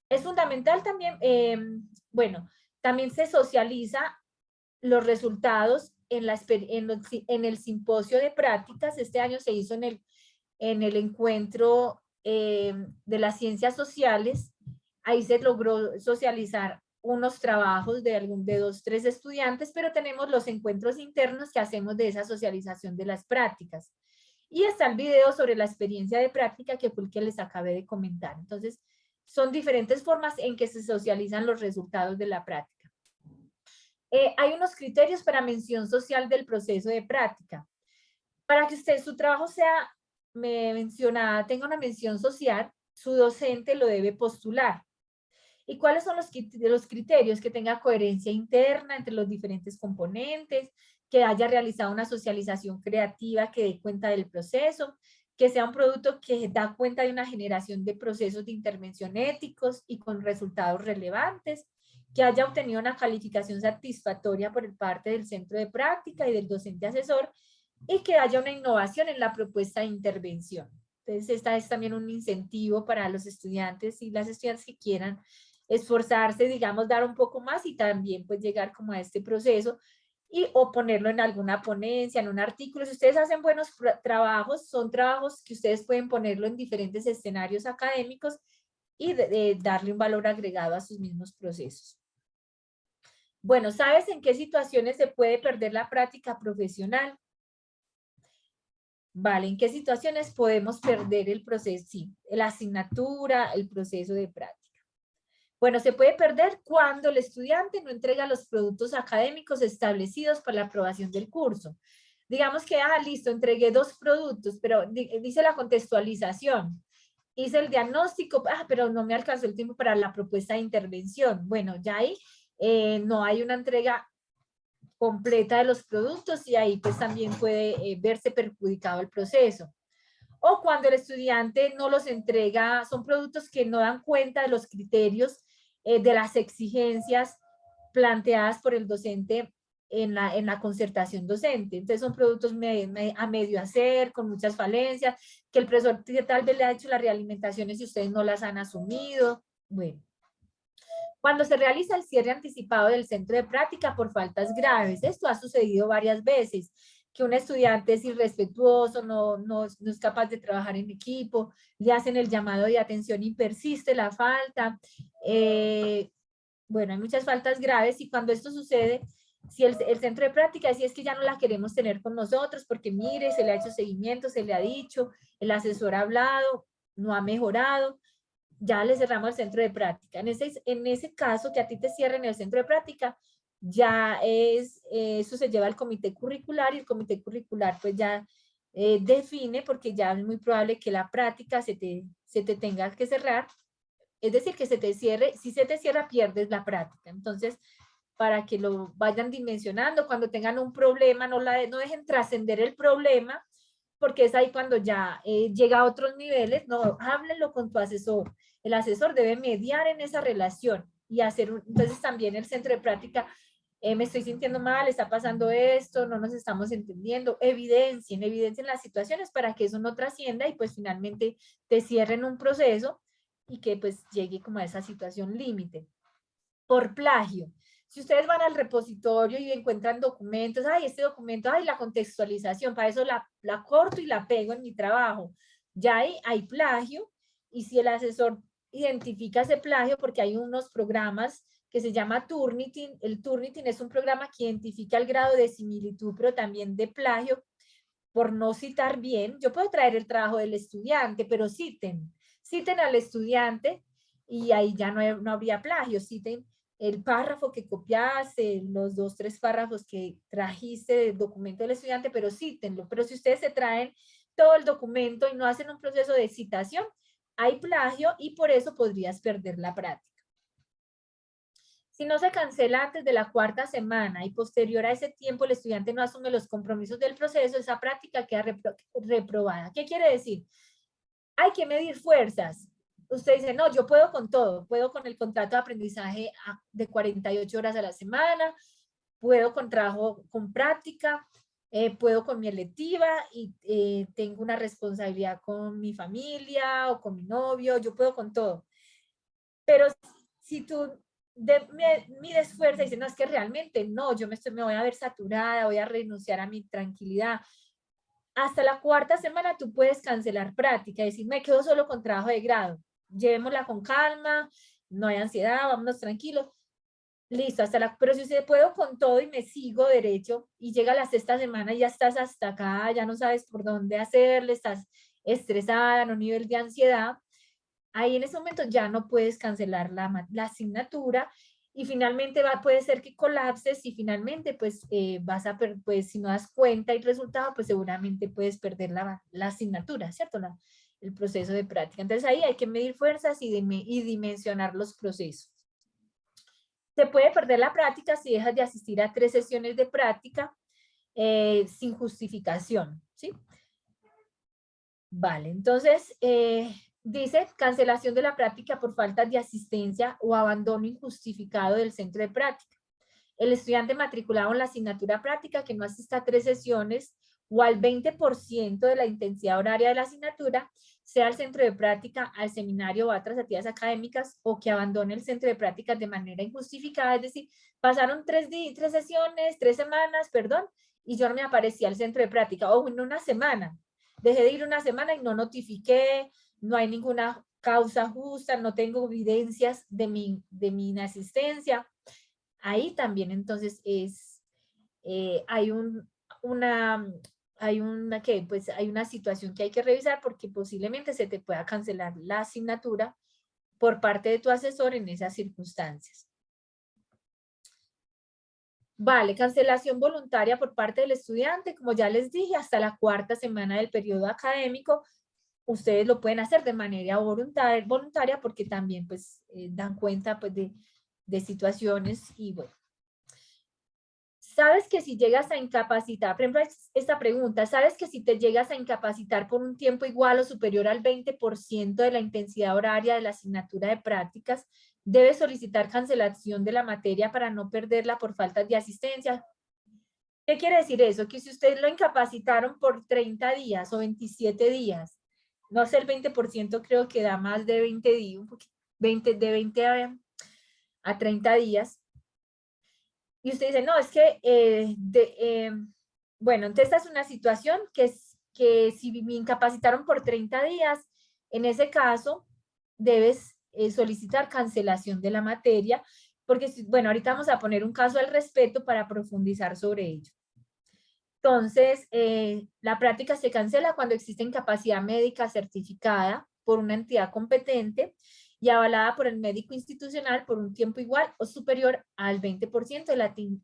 Es fundamental también, bueno, también se socializa los resultados en el simposio de prácticas. Este año se hizo en el encuentro de las ciencias sociales. Ahí se logró socializar unos trabajos de 2, 3 estudiantes, pero tenemos los encuentros internos que hacemos de esa socialización de las prácticas. Y está el video sobre la experiencia de práctica que fue el que les acabé de comentar. Entonces, son diferentes formas en que se socializan los resultados de la práctica. Hay unos criterios para mención social del proceso de práctica. Para que su trabajo sea mencionada, tenga una mención social, su docente lo debe postular. ¿Y cuáles son los criterios? Que tenga coherencia interna entre los diferentes componentes, que haya realizado una socialización creativa que dé cuenta del proceso, que sea un producto que da cuenta de una generación de procesos de intervención éticos y con resultados relevantes, que haya obtenido una calificación satisfactoria por parte del centro de práctica y del docente asesor, y que haya una innovación en la propuesta de intervención. Entonces, esta es también un incentivo para los estudiantes y las estudiantes que quieran esforzarse, digamos, dar un poco más y también pues llegar como a este proceso o ponerlo en alguna ponencia, en un artículo. Si ustedes hacen buenos trabajos, son trabajos que ustedes pueden ponerlo en diferentes escenarios académicos y darle un valor agregado a sus mismos procesos. Bueno, ¿sabes en qué situaciones se puede perder la práctica profesional? Vale, ¿en qué situaciones podemos perder el proceso? Sí, la asignatura, el proceso de práctica. Bueno, se puede perder cuando el estudiante no entrega los productos académicos establecidos para la aprobación del curso. Digamos que, listo, entregué 2 productos, pero dice la contextualización. Hice el diagnóstico, pero no me alcanzó el tiempo para la propuesta de intervención. Bueno, ya ahí no hay una entrega completa de los productos y ahí pues también puede verse perjudicado el proceso. O cuando el estudiante no los entrega, son productos que no dan cuenta de los criterios de las exigencias planteadas por el docente en la concertación docente. Entonces son productos a medio hacer, con muchas falencias, que el profesor tal vez le ha hecho las realimentaciones y ustedes no las han asumido. Bueno. Cuando se realiza el cierre anticipado del centro de práctica por faltas graves, esto ha sucedido varias veces, que un estudiante es irrespetuoso, no es capaz de trabajar en equipo, le hacen el llamado de atención y persiste la falta. Bueno, hay muchas faltas graves y cuando esto sucede, si el centro de práctica si es que ya no la queremos tener con nosotros porque mire, se le ha hecho seguimiento, se le ha dicho, el asesor ha hablado, no ha mejorado, ya le cerramos el centro de práctica. En ese caso que a ti te cierren el centro de práctica, ya eso se lleva al comité curricular y el comité curricular pues ya define, porque ya es muy probable que la práctica se te tenga que cerrar, es decir, que se te cierre, si se te cierra pierdes la práctica. Entonces, para que lo vayan dimensionando, cuando tengan un problema, no dejen trascender el problema, porque es ahí cuando ya llega a otros niveles, no, háblenlo con tu asesor. El asesor debe mediar en esa relación y entonces también el centro de práctica, me estoy sintiendo mal, está pasando esto, no nos estamos entendiendo, evidencien las situaciones para que eso no trascienda y pues finalmente te cierren un proceso y que pues llegue como a esa situación límite. Por plagio. Si ustedes van al repositorio y encuentran documentos, este documento, la contextualización, para eso la corto y la pego en mi trabajo. Ya hay plagio, y si el asesor identifica ese plagio, porque hay unos programas que se llama Turnitin, el Turnitin es un programa que identifica el grado de similitud, pero también de plagio, por no citar bien. Yo puedo traer el trabajo del estudiante, pero citen al estudiante y ahí ya no habría plagio, citen el párrafo que copiaste, los 2, 3 párrafos que trajiste del documento del estudiante, pero cítenlo. Pero si ustedes se traen todo el documento y no hacen un proceso de citación, hay plagio y por eso podrías perder la práctica. Si no se cancela antes de la 4ª semana y posterior a ese tiempo el estudiante no asume los compromisos del proceso, esa práctica queda reprobada. ¿Qué quiere decir? Hay que medir fuerzas. Usted dice, no, yo puedo con todo, puedo con el contrato de aprendizaje de 48 horas a la semana, puedo con trabajo con práctica, puedo con mi electiva y tengo una responsabilidad con mi familia o con mi novio, yo puedo con todo. Pero si tú mides fuerza y dices, no, es que realmente no, yo me voy a ver saturada, voy a renunciar a mi tranquilidad. Hasta la 4ª semana tú puedes cancelar práctica, decir, me quedo solo con trabajo de grado, llevémosla con calma, no hay ansiedad, vámonos tranquilos. Listo, pero si se puedo con todo y me sigo derecho y llega la 6ª semana y ya estás hasta acá, ya no sabes por dónde hacerle, estás estresada, en un nivel de ansiedad, ahí en ese momento ya no puedes cancelar la asignatura y finalmente puede ser que colapses y finalmente pues pues si no das cuenta y resultado, pues seguramente puedes perder la asignatura, ¿cierto? El proceso de práctica. Entonces ahí hay que medir fuerzas y dimensionar los procesos. Se puede perder la práctica si dejas de asistir a 3 sesiones de práctica sin justificación, ¿sí? Vale, entonces dice cancelación de la práctica por falta de asistencia o abandono injustificado del centro de práctica. El estudiante matriculado en la asignatura práctica que no asista a 3 sesiones o al 20% de la intensidad horaria de la asignatura sea al centro de práctica, al seminario o a otras actividades académicas, o que abandone el centro de prácticas de manera injustificada, es decir, pasaron 3 sesiones, 3 semanas, perdón, y yo no me aparecí al centro de práctica, o en una semana, dejé de ir una semana y no notifiqué, no hay ninguna causa justa, no tengo evidencias de mi inasistencia. Ahí también entonces hay pues hay una situación que hay que revisar porque posiblemente se te pueda cancelar la asignatura por parte de tu asesor en esas circunstancias. Vale, cancelación voluntaria por parte del estudiante, como ya les dije, hasta la 4ª semana del periodo académico, ustedes lo pueden hacer de manera voluntaria porque también pues dan cuenta pues de situaciones y bueno. ¿Sabes que si llegas a incapacitar, por ejemplo, esta pregunta, ¿sabes que si te llegas a incapacitar por un tiempo igual o superior al 20% de la intensidad horaria de la asignatura de prácticas, debes solicitar cancelación de la materia para no perderla por falta de asistencia? ¿Qué quiere decir eso? Que si ustedes lo incapacitaron por 30 días o 27 días, no sé, el 20% creo que da más de 20 días, de 20 a 30 días, y usted dice, no, es que, bueno, entonces esta es una situación que si me incapacitaron por 30 días, en ese caso, debes solicitar cancelación de la materia, porque, bueno, ahorita vamos a poner un caso al respecto para profundizar sobre ello. Entonces, la práctica se cancela cuando existe incapacidad médica certificada por una entidad competente y avalada por el médico institucional por un tiempo igual o superior al 20%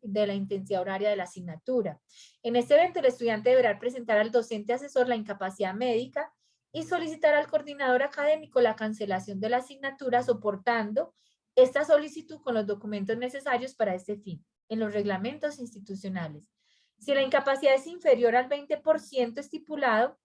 de la intensidad horaria de la asignatura. En este evento, el estudiante deberá presentar al docente asesor la incapacidad médica y solicitar al coordinador académico la cancelación de la asignatura soportando esta solicitud con los documentos necesarios para este fin en los reglamentos institucionales. Si la incapacidad es inferior al 20% estipulado,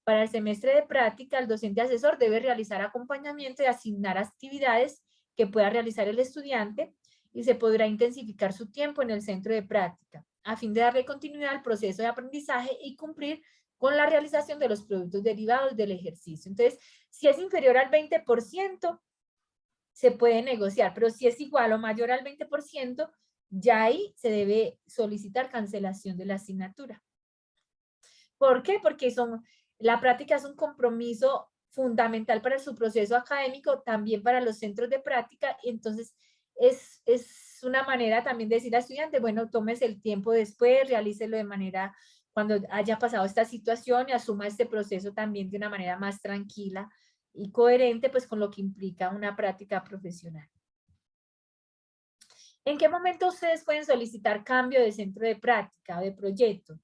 para el semestre de práctica, el docente asesor debe realizar acompañamiento y asignar actividades que pueda realizar el estudiante y se podrá intensificar su tiempo en el centro de práctica, a fin de darle continuidad al proceso de aprendizaje y cumplir con la realización de los productos derivados del ejercicio. Entonces, si es inferior al 20%, se puede negociar, pero si es igual o mayor al 20%, ya ahí se debe solicitar cancelación de la asignatura. ¿Por qué? Porque la práctica es un compromiso fundamental para su proceso académico, también para los centros de práctica, y entonces es una manera también de decir al estudiante, bueno, tómese el tiempo después, realícelo de manera, cuando haya pasado esta situación y asuma este proceso también de una manera más tranquila y coherente, pues con lo que implica una práctica profesional. ¿En qué momento ustedes pueden solicitar cambio de centro de práctica o de proyecto?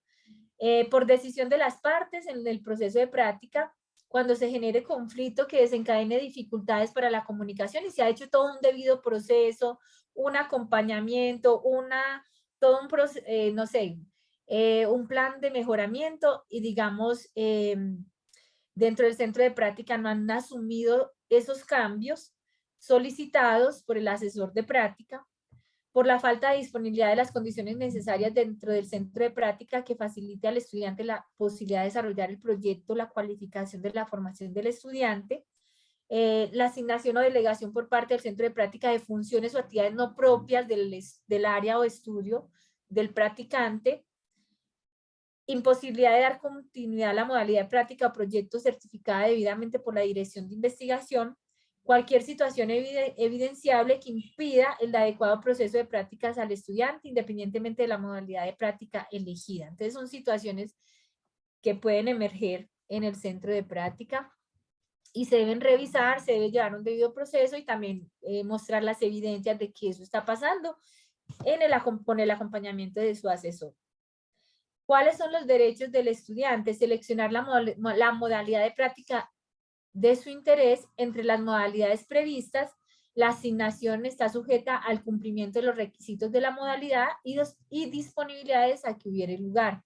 Por decisión de las partes en el proceso de práctica, cuando se genere conflicto que desencadene dificultades para la comunicación y se ha hecho todo un debido proceso, un acompañamiento, todo un proceso, no sé, un plan de mejoramiento y digamos, dentro del centro de práctica no han asumido esos cambios solicitados por el asesor de práctica, por la falta de disponibilidad de las condiciones necesarias dentro del centro de práctica que facilite al estudiante la posibilidad de desarrollar el proyecto, la cualificación de la formación del estudiante, la asignación o delegación por parte del centro de práctica de funciones o actividades no propias del área o estudio del practicante, imposibilidad de dar continuidad a la modalidad de práctica o proyecto certificada debidamente por la Dirección de Investigación, cualquier situación evidenciable que impida el adecuado proceso de prácticas al estudiante, independientemente de la modalidad de práctica elegida. Entonces, son situaciones que pueden emerger en el centro de práctica y se deben revisar, se debe llevar un debido proceso y también mostrar las evidencias de que eso está pasando con el acompañamiento de su asesor. ¿Cuáles son los derechos del estudiante? Seleccionar la modalidad de práctica de su interés entre las modalidades previstas. La asignación está sujeta al cumplimiento de los requisitos de la modalidad y disponibilidades a que hubiere lugar.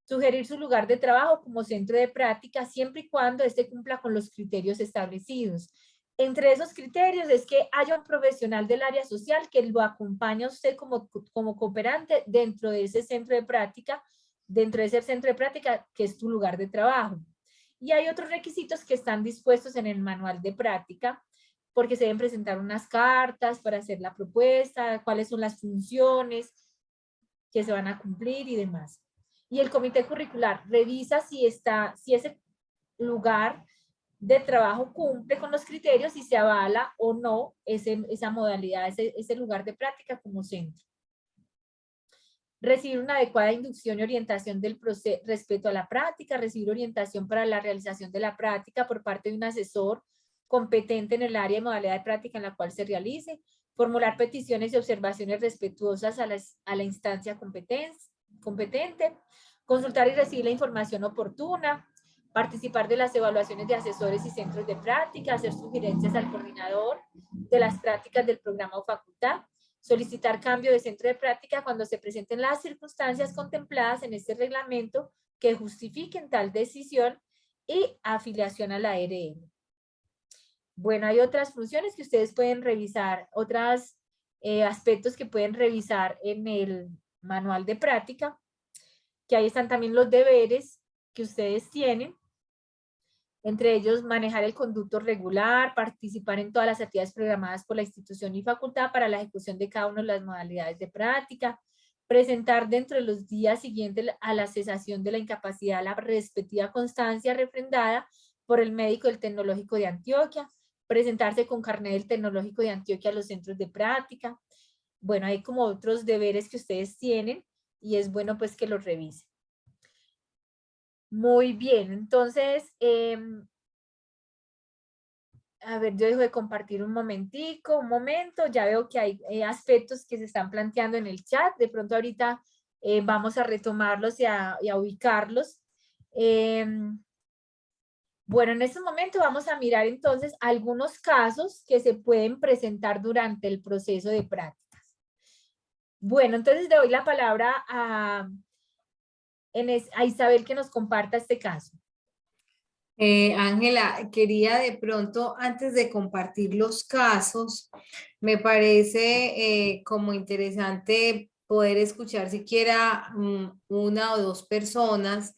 Sugerir su lugar de trabajo como centro de práctica siempre y cuando éste cumpla con los criterios establecidos. Entre esos criterios es que haya un profesional del área social que lo acompañe a usted como cooperante dentro de ese centro de práctica, que es tu lugar de trabajo. Y hay otros requisitos que están dispuestos en el manual de práctica, porque se deben presentar unas cartas para hacer la propuesta, cuáles son las funciones que se van a cumplir y demás. Y el comité curricular revisa si ese lugar de trabajo cumple con los criterios y se avala o no esa modalidad, ese lugar de práctica como centro. Recibir una adecuada inducción y orientación del proceso respecto a la práctica, recibir orientación para la realización de la práctica por parte de un asesor competente en el área de modalidad de práctica en la cual se realice, formular peticiones y observaciones respetuosas a la instancia competente, consultar y recibir la información oportuna, participar de las evaluaciones de asesores y centros de práctica, hacer sugerencias al coordinador de las prácticas del programa o facultad, solicitar cambio de centro de práctica cuando se presenten las circunstancias contempladas en este reglamento que justifiquen tal decisión y afiliación a la ARM. Bueno, hay otras funciones que ustedes pueden revisar, otros aspectos que pueden revisar en el manual de práctica, que ahí están también los deberes que ustedes tienen. Entre ellos, manejar el conducto regular, participar en todas las actividades programadas por la institución y facultad para la ejecución de cada una de las modalidades de práctica, presentar dentro de los días siguientes a la cesación de la incapacidad la respectiva constancia refrendada por el médico del Tecnológico de Antioquia, presentarse con carnet del Tecnológico de Antioquia a los centros de práctica. Bueno, hay como otros deberes que ustedes tienen y es bueno pues que los revisen. Muy bien, entonces, a ver, yo dejo de compartir un momentico, un momento, ya veo que hay aspectos que se están planteando en el chat, de pronto ahorita vamos a retomarlos y a ubicarlos. Bueno, en este momento vamos a mirar entonces algunos casos que se pueden presentar durante el proceso de prácticas. Bueno, entonces le doy la palabra a Isabel que nos comparta este caso. Ángela, quería de pronto, antes de compartir los casos, me parece como interesante poder escuchar siquiera una o dos personas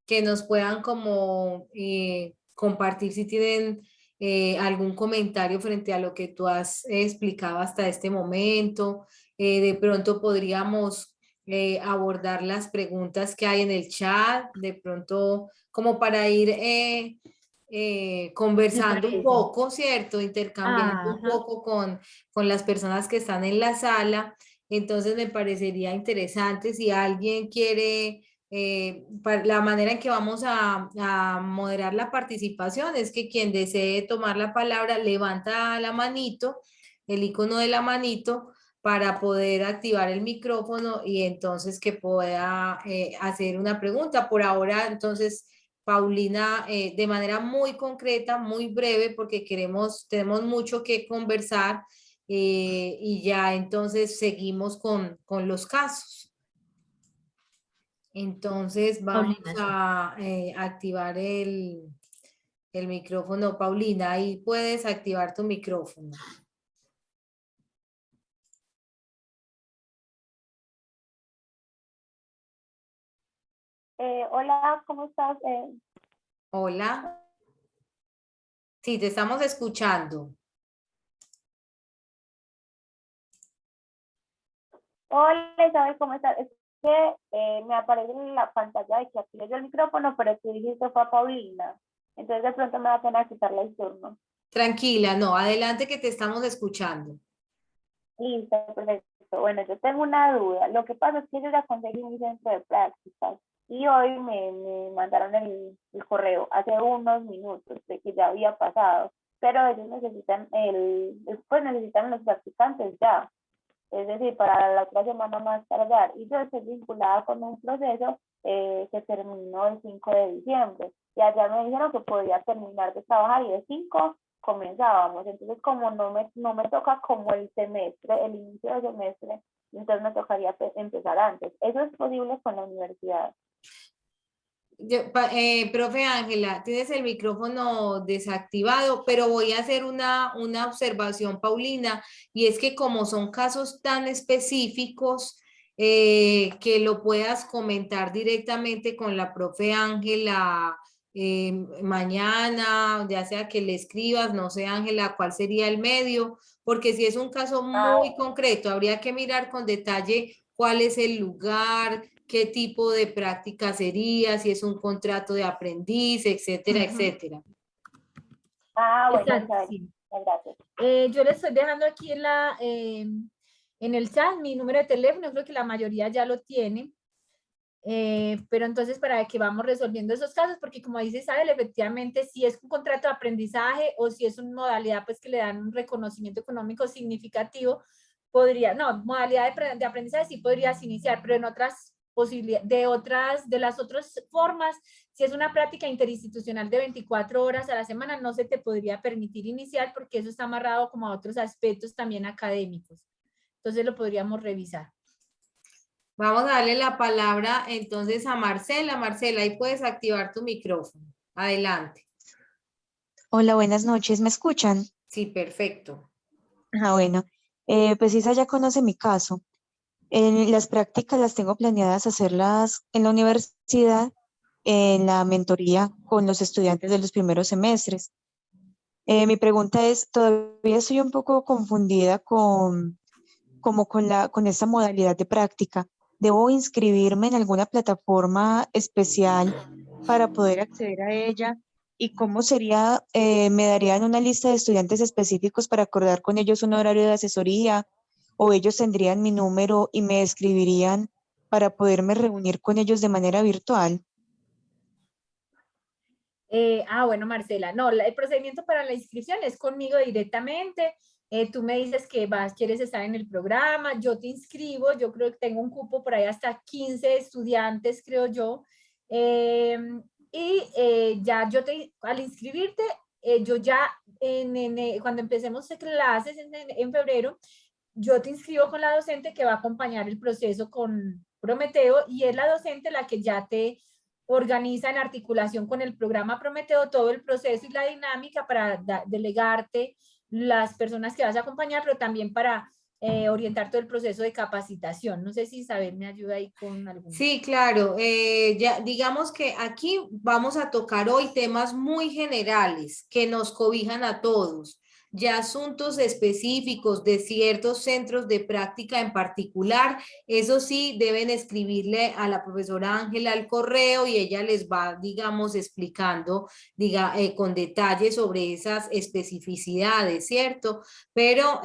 que nos puedan como compartir si tienen algún comentario frente a lo que tú has explicado hasta este momento. De pronto podríamos abordar las preguntas que hay en el chat, de pronto como para ir conversando un poco, ¿cierto? Intercambiando un poco con las personas que están en la sala. Entonces me parecería interesante si alguien quiere, la manera en que vamos a moderar la participación es que quien desee tomar la palabra levanta la manito, el icono de la manito, para poder activar el micrófono y entonces que pueda hacer una pregunta. Por ahora, entonces, Paulina, de manera muy concreta, muy breve, porque tenemos mucho que conversar y ya entonces seguimos con los casos. Entonces vamos a activar el micrófono. Paulina, ahí puedes activar tu micrófono. Hola, ¿cómo estás? Hola. Sí, te estamos escuchando. Hola, Isabel, ¿cómo estás? Es que me aparece en la pantalla de que activé yo el micrófono, pero tú dijiste fue a Paulina. Entonces de pronto me va a tener que quitarle el turno. Tranquila, no, adelante que te estamos escuchando. Listo, perfecto. Bueno, yo tengo una duda. Lo que pasa es que yo ya conseguí mi centro de prácticas y hoy me mandaron el correo hace unos minutos de que ya había pasado, pero ellos necesitan pues necesitan los practicantes ya. Es decir, para la otra semana más tardar. Y yo estoy vinculada con un proceso que terminó el 5 de diciembre. Y allá me dijeron que podía terminar de trabajar y de 5 comenzábamos. Entonces, como no me toca como el semestre, el inicio del semestre, entonces me tocaría empezar antes. ¿Eso es posible con la universidad? Profe Ángela, tienes el micrófono desactivado, pero voy a hacer una observación, Paulina, y es que como son casos tan específicos, que lo puedas comentar directamente con la profe Ángela mañana, ya sea que le escribas, no sé, Ángela, cuál sería el medio, porque si es un caso muy concreto, habría que mirar con detalle cuál es el lugar, qué tipo de práctica sería, si es un contrato de aprendiz, etcétera, etcétera. Bueno, Exacto, sí. gracias. Yo les estoy dejando aquí en el chat mi número de teléfono, creo que la mayoría ya lo tiene. Pero entonces para que vamos resolviendo esos casos, porque como dice Isabel, efectivamente si es un contrato de aprendizaje o si es una modalidad pues que le dan un reconocimiento económico significativo, podría, no, modalidad de aprendizaje sí podrías iniciar, pero en otras posibilidades, de las otras formas, si es una práctica interinstitucional de 24 horas a la semana, no se te podría permitir iniciar porque eso está amarrado como a otros aspectos también académicos. Entonces lo podríamos revisar. Vamos a darle la palabra entonces a Marcela. Marcela, ahí puedes activar tu micrófono. Adelante. Hola, buenas noches, ¿me escuchan? Sí, perfecto. Bueno, pues Isa ya conoce mi caso. Las prácticas las tengo planeadas hacerlas en la universidad, en la mentoría con los estudiantes de los primeros semestres. Mi pregunta es, todavía estoy un poco confundida con esta modalidad de práctica. ¿Debo inscribirme en alguna plataforma especial para poder acceder a ella? ¿Y cómo sería, me darían una lista de estudiantes específicos para acordar con ellos un horario de asesoría? ¿O ellos tendrían mi número y me escribirían para poderme reunir con ellos de manera virtual? Bueno, Marcela, no, el procedimiento para la inscripción es conmigo directamente. Tú me dices que quieres estar en el programa, yo te inscribo, yo creo que tengo un cupo por ahí hasta 15 estudiantes, creo yo. Ya al inscribirte, yo ya, cuando empecemos clases en febrero, yo te inscribo con la docente que va a acompañar el proceso con Prometeo y es la docente la que ya te organiza en articulación con el programa Prometeo todo el proceso y la dinámica para delegarte las personas que vas a acompañar, pero también para orientar todo el proceso de capacitación. No sé si Isabel me ayuda ahí con algún. Sí, claro. Ya digamos que aquí vamos a tocar hoy temas muy generales que nos cobijan a todos. Ya asuntos específicos de ciertos centros de práctica en particular, eso sí, deben escribirle a la profesora Ángela al correo y ella les va, digamos, explicando con detalle sobre esas especificidades, ¿cierto? Pero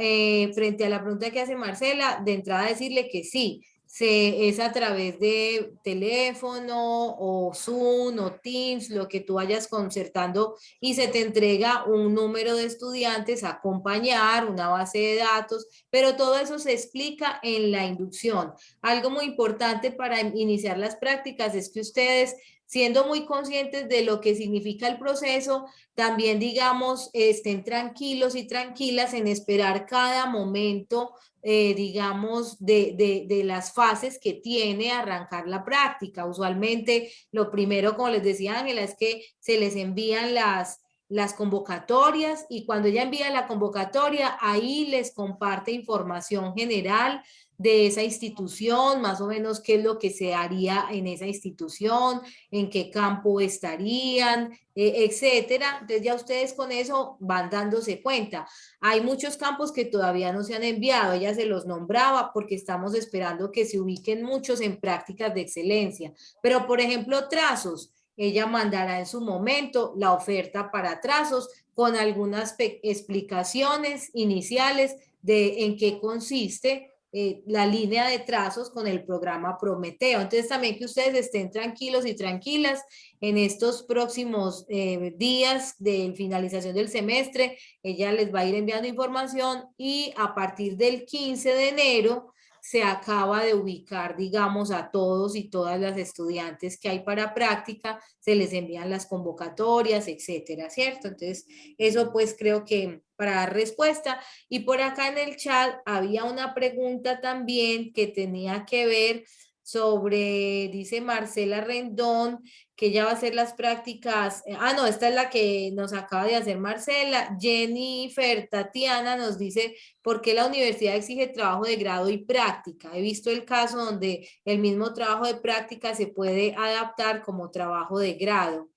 frente a la pregunta que hace Marcela, de entrada decirle que sí. Es a través de teléfono o Zoom o Teams, lo que tú vayas concertando y se te entrega un número de estudiantes a acompañar, una base de datos, pero todo eso se explica en la inducción. Algo muy importante para iniciar las prácticas es que ustedes, siendo muy conscientes de lo que significa el proceso, también, digamos, estén tranquilos y tranquilas en esperar cada momento digamos, de las fases que tiene arrancar la práctica. Usualmente, lo primero, como les decía Ángela, es que se les envían las convocatorias y cuando ella envía la convocatoria, ahí les comparte información general de esa institución, más o menos qué es lo que se haría en esa institución, en qué campo estarían, etcétera. Entonces ya ustedes con eso van dándose cuenta. Hay muchos campos que todavía no se han enviado, ella se los nombraba porque estamos esperando que se ubiquen muchos en prácticas de excelencia. Pero, por ejemplo, trazos, ella mandará en su momento la oferta para trazos con algunas explicaciones iniciales de en qué consiste la línea de trazos con el programa Prometeo. Entonces también que ustedes estén tranquilos y tranquilas en estos próximos días de finalización del semestre. Ella les va a ir enviando información y a partir del 15 de enero se acaba de ubicar, digamos, a todos y todas las estudiantes que hay para práctica, se les envían las convocatorias, etcétera, ¿cierto? Entonces, eso pues creo que para dar respuesta. Y por acá en el chat había una pregunta también que tenía que ver sobre, dice Marcela Rendón, que ella va a hacer las prácticas. No, esta es la que nos acaba de hacer Marcela. Jennifer Tatiana nos dice, ¿por qué la universidad exige trabajo de grado y práctica? He visto el caso donde el mismo trabajo de práctica se puede adaptar como trabajo de grado.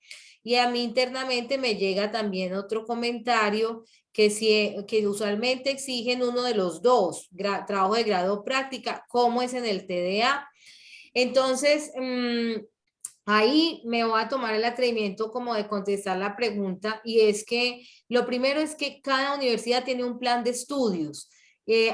Y a mí internamente me llega también otro comentario que usualmente exigen uno de los dos, trabajo de grado o práctica, como es en el TDA. Entonces, ahí me voy a tomar el atrevimiento como de contestar la pregunta, y es que lo primero es que cada universidad tiene un plan de estudios.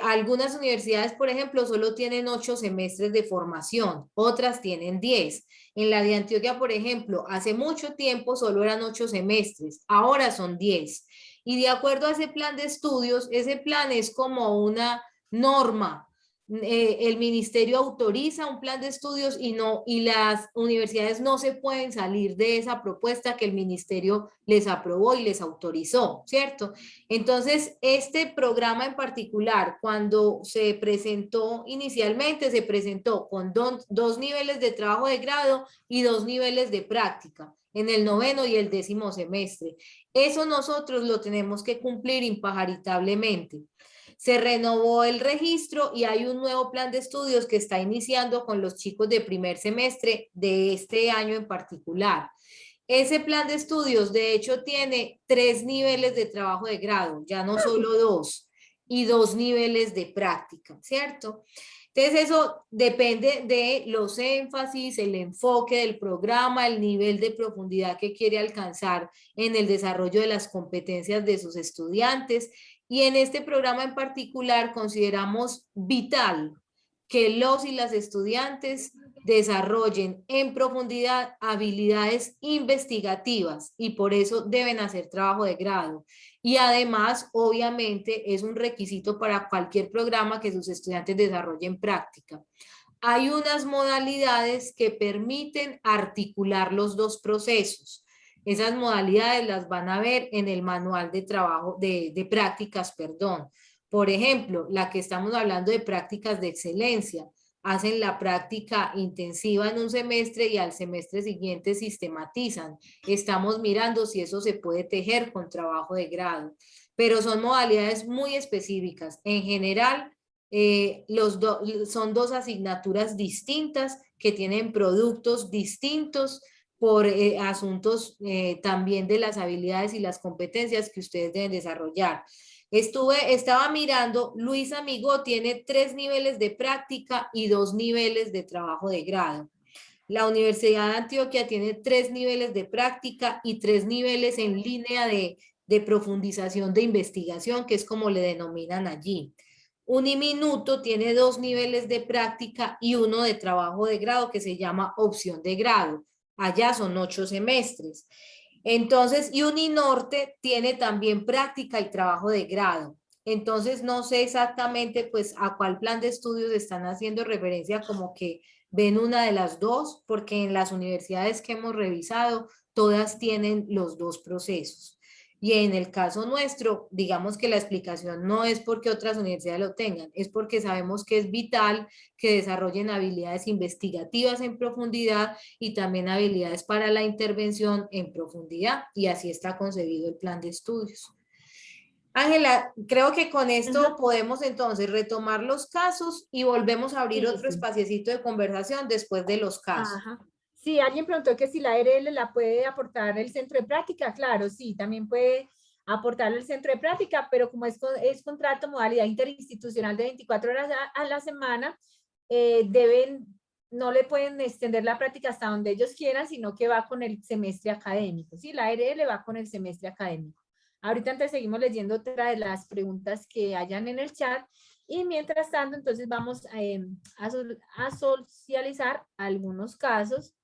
Algunas universidades, por ejemplo, solo tienen 8 semestres de formación, otras tienen 10. En la de Antioquia, por ejemplo, hace mucho tiempo solo eran 8 semestres, ahora son 10. Y de acuerdo a ese plan de estudios, ese plan es como una norma. El ministerio autoriza un plan de estudios y las universidades no se pueden salir de esa propuesta que el ministerio les aprobó y les autorizó, ¿cierto? Entonces, este programa en particular, cuando se presentó inicialmente, se presentó con dos niveles de trabajo de grado y 2 niveles de práctica en el 9º y el 10º semestre. Eso nosotros lo tenemos que cumplir impajaritablemente. Se renovó el registro y hay un nuevo plan de estudios que está iniciando con los chicos de primer semestre de este año en particular. Ese plan de estudios, de hecho, tiene 3 niveles de trabajo de grado, ya no solo 2, y 2 niveles de práctica, ¿cierto? Entonces, eso depende de los énfasis, el enfoque del programa, el nivel de profundidad que quiere alcanzar en el desarrollo de las competencias de sus estudiantes. Y en este programa en particular consideramos vital que los y las estudiantes desarrollen en profundidad habilidades investigativas, y por eso deben hacer trabajo de grado. Y además, obviamente, es un requisito para cualquier programa que sus estudiantes desarrollen práctica. Hay unas modalidades que permiten articular los dos procesos. Esas modalidades las van a ver en el manual de trabajo de prácticas, perdón. Por ejemplo, la que estamos hablando de prácticas de excelencia. Hacen la práctica intensiva en un semestre y al semestre siguiente sistematizan. Estamos mirando si eso se puede tejer con trabajo de grado, pero son modalidades muy específicas. En general, son 2 asignaturas distintas que tienen productos distintos por asuntos también de las habilidades y las competencias que ustedes deben desarrollar. Estaba mirando, Luis Amigo tiene 3 niveles de práctica y 2 niveles de trabajo de grado. La Universidad de Antioquia tiene 3 niveles de práctica y 3 niveles en línea de profundización de investigación, que es como le denominan allí. Uniminuto tiene 2 niveles de práctica y 1 de trabajo de grado que se llama opción de grado. Allá son 8 semestres. Entonces, y Uninorte tiene también práctica y trabajo de grado. Entonces, no sé exactamente pues a cuál plan de estudios están haciendo referencia, como que ven una de las dos, porque en las universidades que hemos revisado, todas tienen los dos procesos. Y en el caso nuestro, digamos que la explicación no es porque otras universidades lo tengan, es porque sabemos que es vital que desarrollen habilidades investigativas en profundidad y también habilidades para la intervención en profundidad, y así está concebido el plan de estudios. Ángela, creo que con esto podemos entonces retomar los casos y volvemos a abrir otro espaciecito de conversación después de los casos. Sí, alguien preguntó que si la ARL la puede aportar el centro de práctica. Claro, sí, también puede aportar el centro de práctica, pero como es contrato modalidad interinstitucional de 24 horas a la semana, no le pueden extender la práctica hasta donde ellos quieran, sino que va con el semestre académico. Sí, la ARL va con el semestre académico. Ahorita entonces seguimos leyendo otra de las preguntas que hayan en el chat. Y mientras tanto, entonces vamos a socializar algunos casos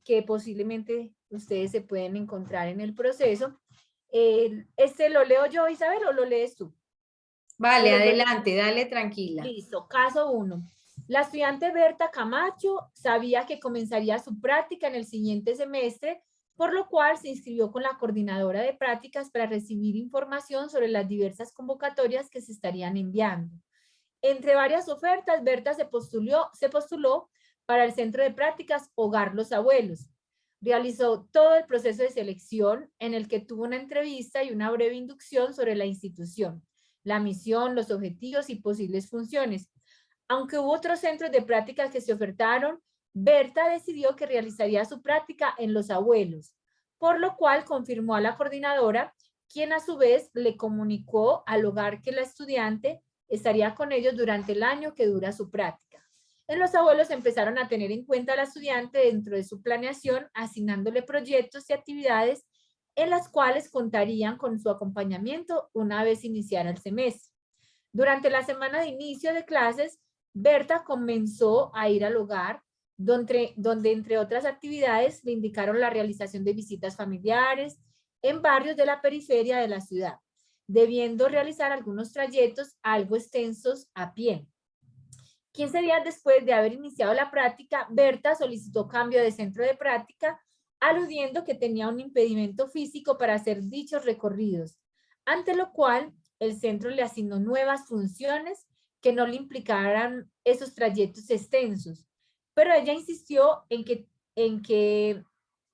que posiblemente ustedes se pueden encontrar en el proceso. ¿Lo leo yo, Isabel, o lo lees tú? Vale, adelante, dale tranquila. Listo, caso 1. La estudiante Berta Camacho sabía que comenzaría su práctica en el siguiente semestre, por lo cual se inscribió con la coordinadora de prácticas para recibir información sobre las diversas convocatorias que se estarían enviando. Entre varias ofertas, Berta se postuló para el Centro de Prácticas Hogar Los Abuelos. Realizó todo el proceso de selección, en el que tuvo una entrevista y una breve inducción sobre la institución, la misión, los objetivos y posibles funciones. Aunque hubo otros centros de prácticas que se ofertaron, Berta decidió que realizaría su práctica en Los Abuelos, por lo cual confirmó a la coordinadora, quien a su vez le comunicó al hogar que la estudiante estaría con ellos durante el año que dura su práctica. Los abuelos empezaron a tener en cuenta a la estudiante dentro de su planeación, asignándole proyectos y actividades en las cuales contarían con su acompañamiento una vez iniciara el semestre. Durante la semana de inicio de clases, Berta comenzó a ir al hogar, donde entre otras actividades le indicaron la realización de visitas familiares en barrios de la periferia de la ciudad, debiendo realizar algunos trayectos algo extensos a pie. 15 días después de haber iniciado la práctica, Berta solicitó cambio de centro de práctica, aludiendo que tenía un impedimento físico para hacer dichos recorridos, ante lo cual el centro le asignó nuevas funciones que no le implicaran esos trayectos extensos. Pero ella insistió en que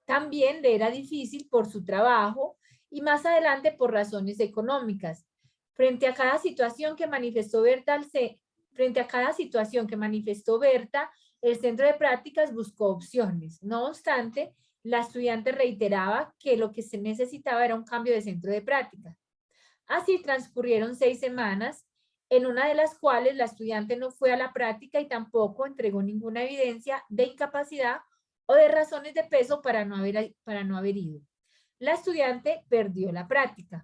también le era difícil por su trabajo y más adelante por razones económicas. Frente a cada situación que manifestó Berta, el centro de prácticas buscó opciones. No obstante, la estudiante reiteraba que lo que se necesitaba era un cambio de centro de práctica. Así transcurrieron 6 semanas, en una de las cuales la estudiante no fue a la práctica y tampoco entregó ninguna evidencia de incapacidad o de razones de peso para no haber ido. La estudiante perdió la práctica.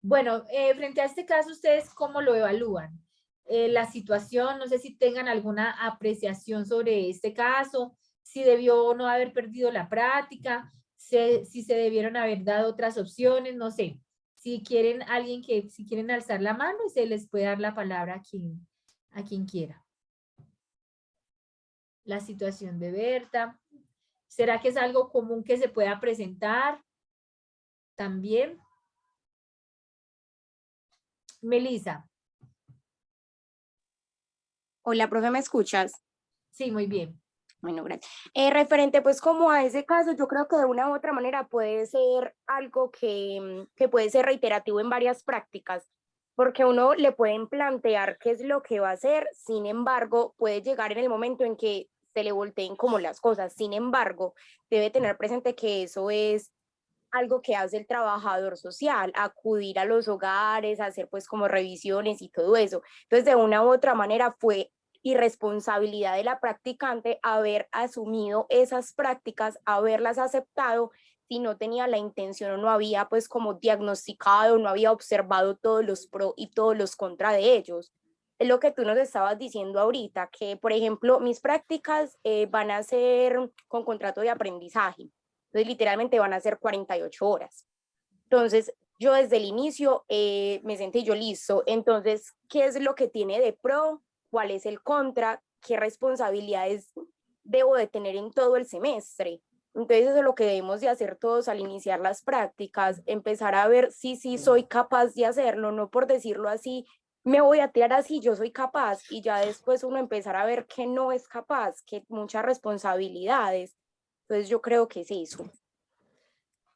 Bueno, frente a este caso, ¿ustedes cómo lo evalúan? La situación, no sé si tengan alguna apreciación sobre este caso, si debió o no haber perdido la práctica, si se debieron haber dado otras opciones, no sé. Si quieren si quieren alzar la mano y se les puede dar la palabra a quien quiera. La situación de Berta. ¿Será que es algo común que se pueda presentar? También. Melissa. Hola, profe, ¿me escuchas? Sí, muy bien. Bueno, gracias. Referente pues como a ese caso, yo creo que de una u otra manera puede ser algo que puede ser reiterativo en varias prácticas, porque uno le pueden plantear qué es lo que va a hacer, sin embargo, puede llegar en el momento en que se le volteen como las cosas. Sin embargo, debe tener presente que eso es algo que hace el trabajador social, acudir a los hogares, hacer pues como revisiones y todo eso. Entonces, de una u otra manera fue irresponsabilidad de la practicante haber asumido esas prácticas, haberlas aceptado si no tenía la intención o no había pues como diagnosticado, no había observado todos los pro y todos los contra de ellos. Es lo que tú nos estabas diciendo ahorita, que por ejemplo mis prácticas van a ser con contrato de aprendizaje. Entonces, literalmente van a ser 48 horas. Entonces, yo desde el inicio me sentí yo listo. Entonces, ¿qué es lo que tiene de pro? ¿Cuál es el contra? ¿Qué responsabilidades debo de tener en todo el semestre? Entonces, eso es lo que debemos de hacer todos al iniciar las prácticas, empezar a ver si sí soy capaz de hacerlo, no por decirlo así, me voy a tirar así, yo soy capaz, y ya después uno empezar a ver que no es capaz, que muchas responsabilidades. Entonces yo creo que es eso.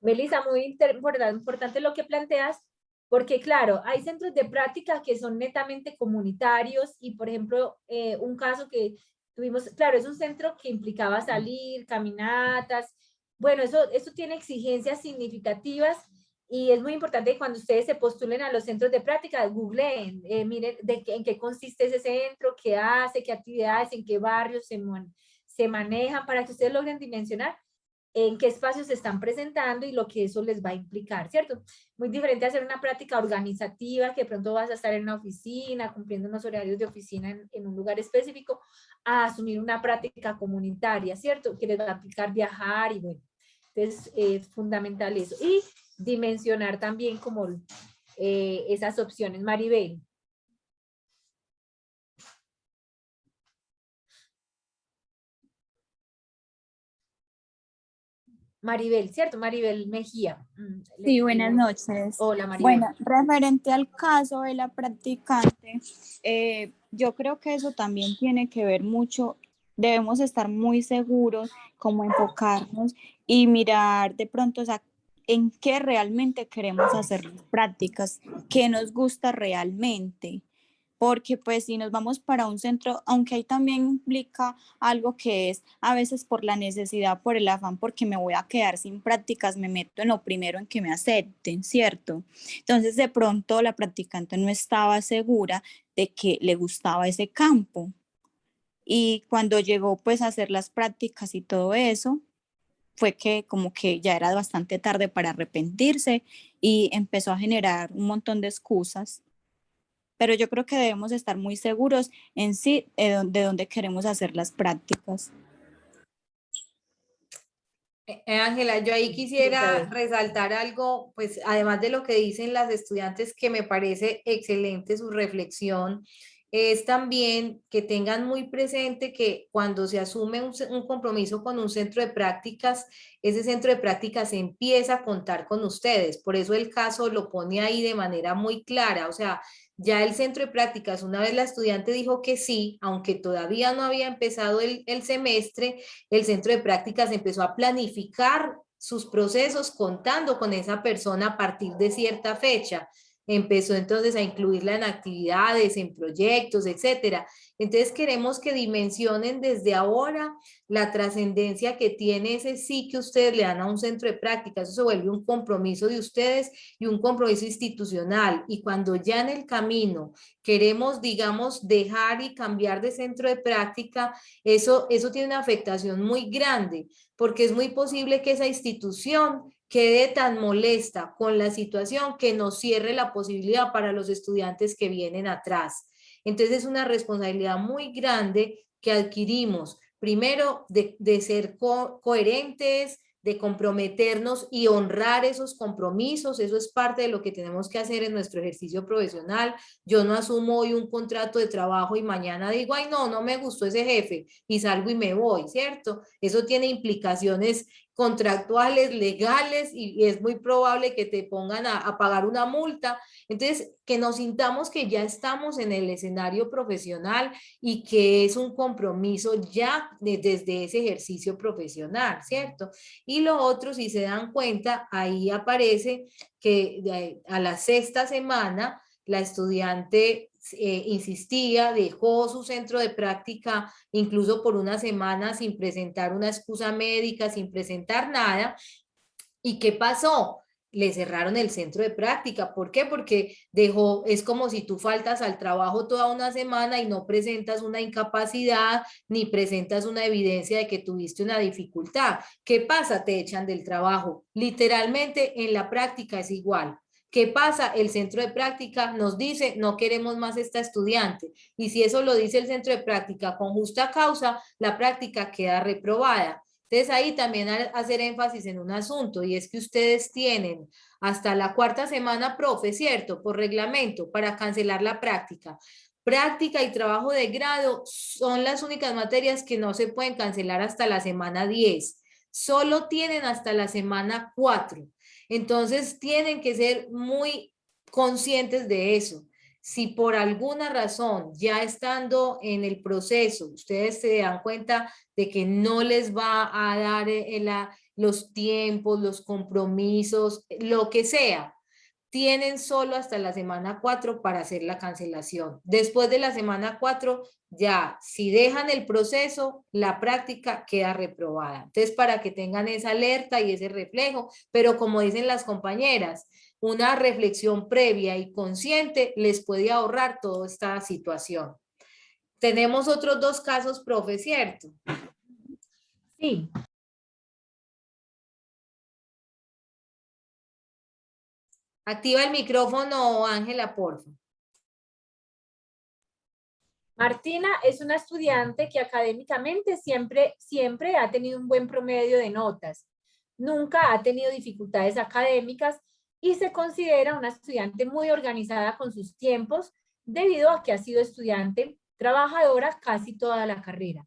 Melissa, muy importante lo que planteas, porque claro, hay centros de práctica que son netamente comunitarios y por ejemplo, un caso que tuvimos, claro, es un centro que implicaba salir, caminatas, bueno, eso tiene exigencias significativas y es muy importante que cuando ustedes se postulen a los centros de práctica, googleen, miren en qué consiste ese centro, qué hace, qué actividades, en qué barrios se manejan, para que ustedes logren dimensionar en qué espacios se están presentando y lo que eso les va a implicar, ¿cierto? Muy diferente a hacer una práctica organizativa, que de pronto vas a estar en una oficina, cumpliendo unos horarios de oficina en un lugar específico, a asumir una práctica comunitaria, ¿cierto? Que les va a implicar viajar y bueno, entonces es fundamental eso. Y dimensionar también como esas opciones. Maribel. Maribel, ¿cierto? Maribel Mejía. Sí, buenas noches. Hola, Maribel. Bueno, referente al caso de la practicante, yo creo que eso también tiene que ver mucho, debemos estar muy seguros, como enfocarnos y mirar de pronto, o sea, en qué realmente queremos hacer las prácticas, qué nos gusta realmente. porque pues si nos vamos para un centro, aunque ahí también implica algo que es a veces por la necesidad, por el afán, porque me voy a quedar sin prácticas, me meto en lo primero en que me acepten, ¿cierto? Entonces de pronto la practicante no estaba segura de que le gustaba ese campo. Y cuando llegó pues a hacer las prácticas y todo eso, fue que como que ya era bastante tarde para arrepentirse y empezó a generar un montón de excusas. Pero yo creo que debemos estar muy seguros en sí de dónde queremos hacer las prácticas. Ángela, yo ahí quisiera Isabel. resaltar algo, pues además de lo que dicen las estudiantes, que me parece excelente su reflexión, es también que tengan muy presente que cuando se asume un compromiso con un centro de prácticas, ese centro de prácticas empieza a contar con ustedes. Por eso el caso lo pone ahí de manera muy clara, o sea, ya el centro de prácticas, una vez la estudiante dijo que sí, aunque todavía no había empezado el semestre, el centro de prácticas empezó a planificar sus procesos contando con esa persona a partir de cierta fecha. Empezó entonces a incluirla en actividades, en proyectos, etcétera. Entonces queremos que dimensionen desde ahora la trascendencia que tiene ese sí que ustedes le dan a un centro de prácticas. Eso se vuelve un compromiso de ustedes y un compromiso institucional. Y cuando ya en el camino queremos, digamos, dejar y cambiar de centro de práctica, eso tiene una afectación muy grande, porque es muy posible que esa institución quede tan molesta con la situación que nos cierre la posibilidad para los estudiantes que vienen atrás. Entonces es una responsabilidad muy grande que adquirimos, primero de ser coherentes, de comprometernos y honrar esos compromisos. Eso es parte de lo que tenemos que hacer en nuestro ejercicio profesional. Yo no asumo hoy un contrato de trabajo y mañana digo, ay, no me gustó ese jefe y salgo y me voy, ¿cierto? Eso tiene implicaciones contractuales, legales, y es muy probable que te pongan a pagar una multa. Entonces, que nos sintamos que ya estamos en el escenario profesional y que es un compromiso ya desde ese ejercicio profesional, ¿cierto? Y lo otro, si se dan cuenta, ahí aparece que a la sexta semana la estudiante insistía, dejó su centro de práctica incluso por una semana sin presentar una excusa médica, sin presentar nada. ¿Y qué pasó? Le cerraron el centro de práctica. ¿Por qué? Porque dejó, es como si tú faltas al trabajo toda una semana y no presentas una incapacidad ni presentas una evidencia de que tuviste una dificultad. ¿Qué pasa? Te echan del trabajo. Literalmente en la práctica es igual. ¿Qué pasa? El centro de práctica nos dice, no queremos más esta estudiante. Y si eso lo dice el centro de práctica con justa causa, la práctica queda reprobada. Entonces ahí también hacer énfasis en un asunto, y es que ustedes tienen hasta la cuarta semana, profe, ¿cierto? Por reglamento, para cancelar la práctica. Práctica y trabajo de grado son las únicas materias que no se pueden cancelar hasta la semana 10. Solo tienen hasta la semana 4. Entonces tienen que ser muy conscientes de eso. Si por alguna razón, ya estando en el proceso, ustedes se dan cuenta de que no les va a dar los tiempos, los compromisos, lo que sea, tienen solo hasta la semana 4 para hacer la cancelación. Después de la semana 4, ya, si dejan el proceso, la práctica queda reprobada. Entonces, para que tengan esa alerta y ese reflejo, pero como dicen las compañeras, una reflexión previa y consciente les puede ahorrar toda esta situación. Tenemos otros dos casos, profe, ¿cierto? Sí. Activa el micrófono, Ángela, por favor. Martina es una estudiante que académicamente siempre ha tenido un buen promedio de notas. Nunca ha tenido dificultades académicas y se considera una estudiante muy organizada con sus tiempos debido a que ha sido estudiante trabajadora casi toda la carrera.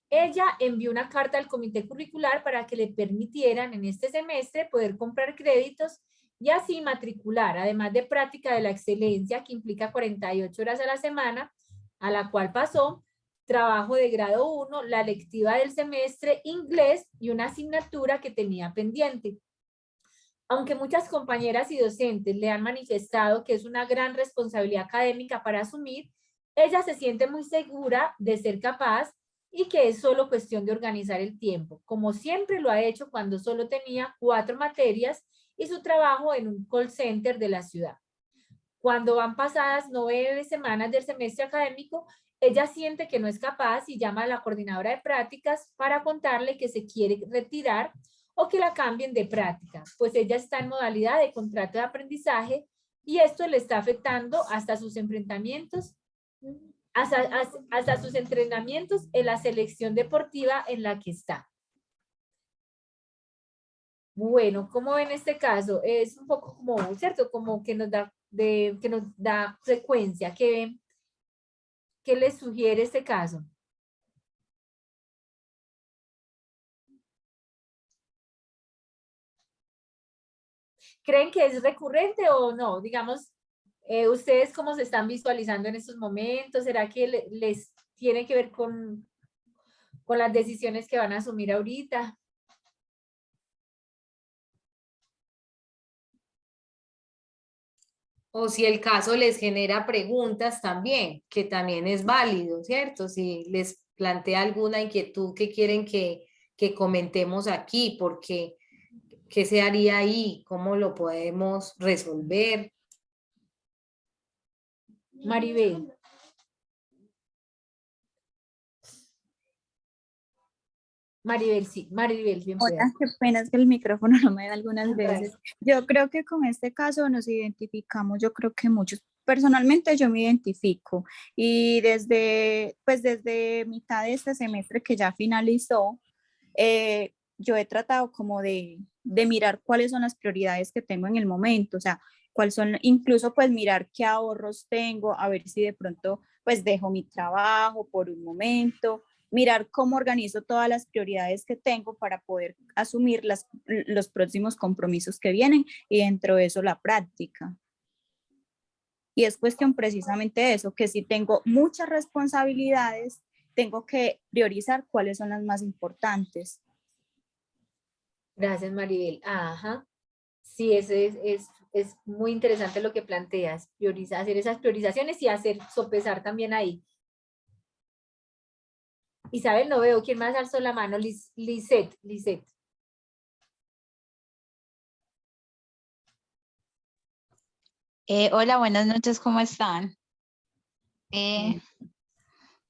Ella envió una carta al comité curricular para que le permitieran en este semestre poder comprar créditos y así matricular, además de práctica de la excelencia que implica 48 horas a la semana, a la cual pasó trabajo de grado 1, la lectiva del semestre, inglés y una asignatura que tenía pendiente. Aunque muchas compañeras y docentes le han manifestado que es una gran responsabilidad académica para asumir, Ella se siente muy segura de ser capaz y que es solo cuestión de organizar el tiempo, como siempre lo ha hecho cuando solo tenía 4 materias y su trabajo en un call center de la ciudad. Cuando van pasadas 9 semanas del semestre académico, ella siente que no es capaz y llama a la coordinadora de prácticas para contarle que se quiere retirar o que la cambien de práctica, pues ella está en modalidad de contrato de aprendizaje y esto le está afectando hasta sus enfrentamientos, hasta sus entrenamientos en la selección deportiva en la que está. Bueno, ¿cómo ven este caso? Es un poco como, ¿cierto? Como que nos da frecuencia. ¿Qué les sugiere este caso? ¿Creen que es recurrente o no? Digamos, ¿ustedes cómo se están visualizando en estos momentos? ¿Será que les tiene que ver con las decisiones que van a asumir ahorita? O si el caso les genera preguntas también, que también es válido, ¿cierto? Si les plantea alguna inquietud que quieren que comentemos aquí, porque ¿qué se haría ahí? ¿Cómo lo podemos resolver? Maribel. Maribel, sí. Maribel, bien pueda. Hola, qué pena es que el micrófono no me da algunas veces. Yo creo que con este caso nos identificamos, yo creo que muchos. Personalmente yo me identifico y desde mitad de este semestre que ya finalizó, yo he tratado como de mirar cuáles son las prioridades que tengo en el momento, o sea, cuáles son, incluso pues mirar qué ahorros tengo, a ver si de pronto pues dejo mi trabajo por un momento, mirar cómo organizo todas las prioridades que tengo para poder asumir los próximos compromisos que vienen y dentro de eso la práctica. Y es cuestión precisamente de eso, que si tengo muchas responsabilidades, tengo que priorizar cuáles son las más importantes. Gracias, Maribel. Ajá. Sí, es muy interesante lo que planteas, hacer esas priorizaciones y sopesar también ahí. Isabel, no veo. ¿Quién más alzó la mano? Lisette. Hola, buenas noches, ¿cómo están?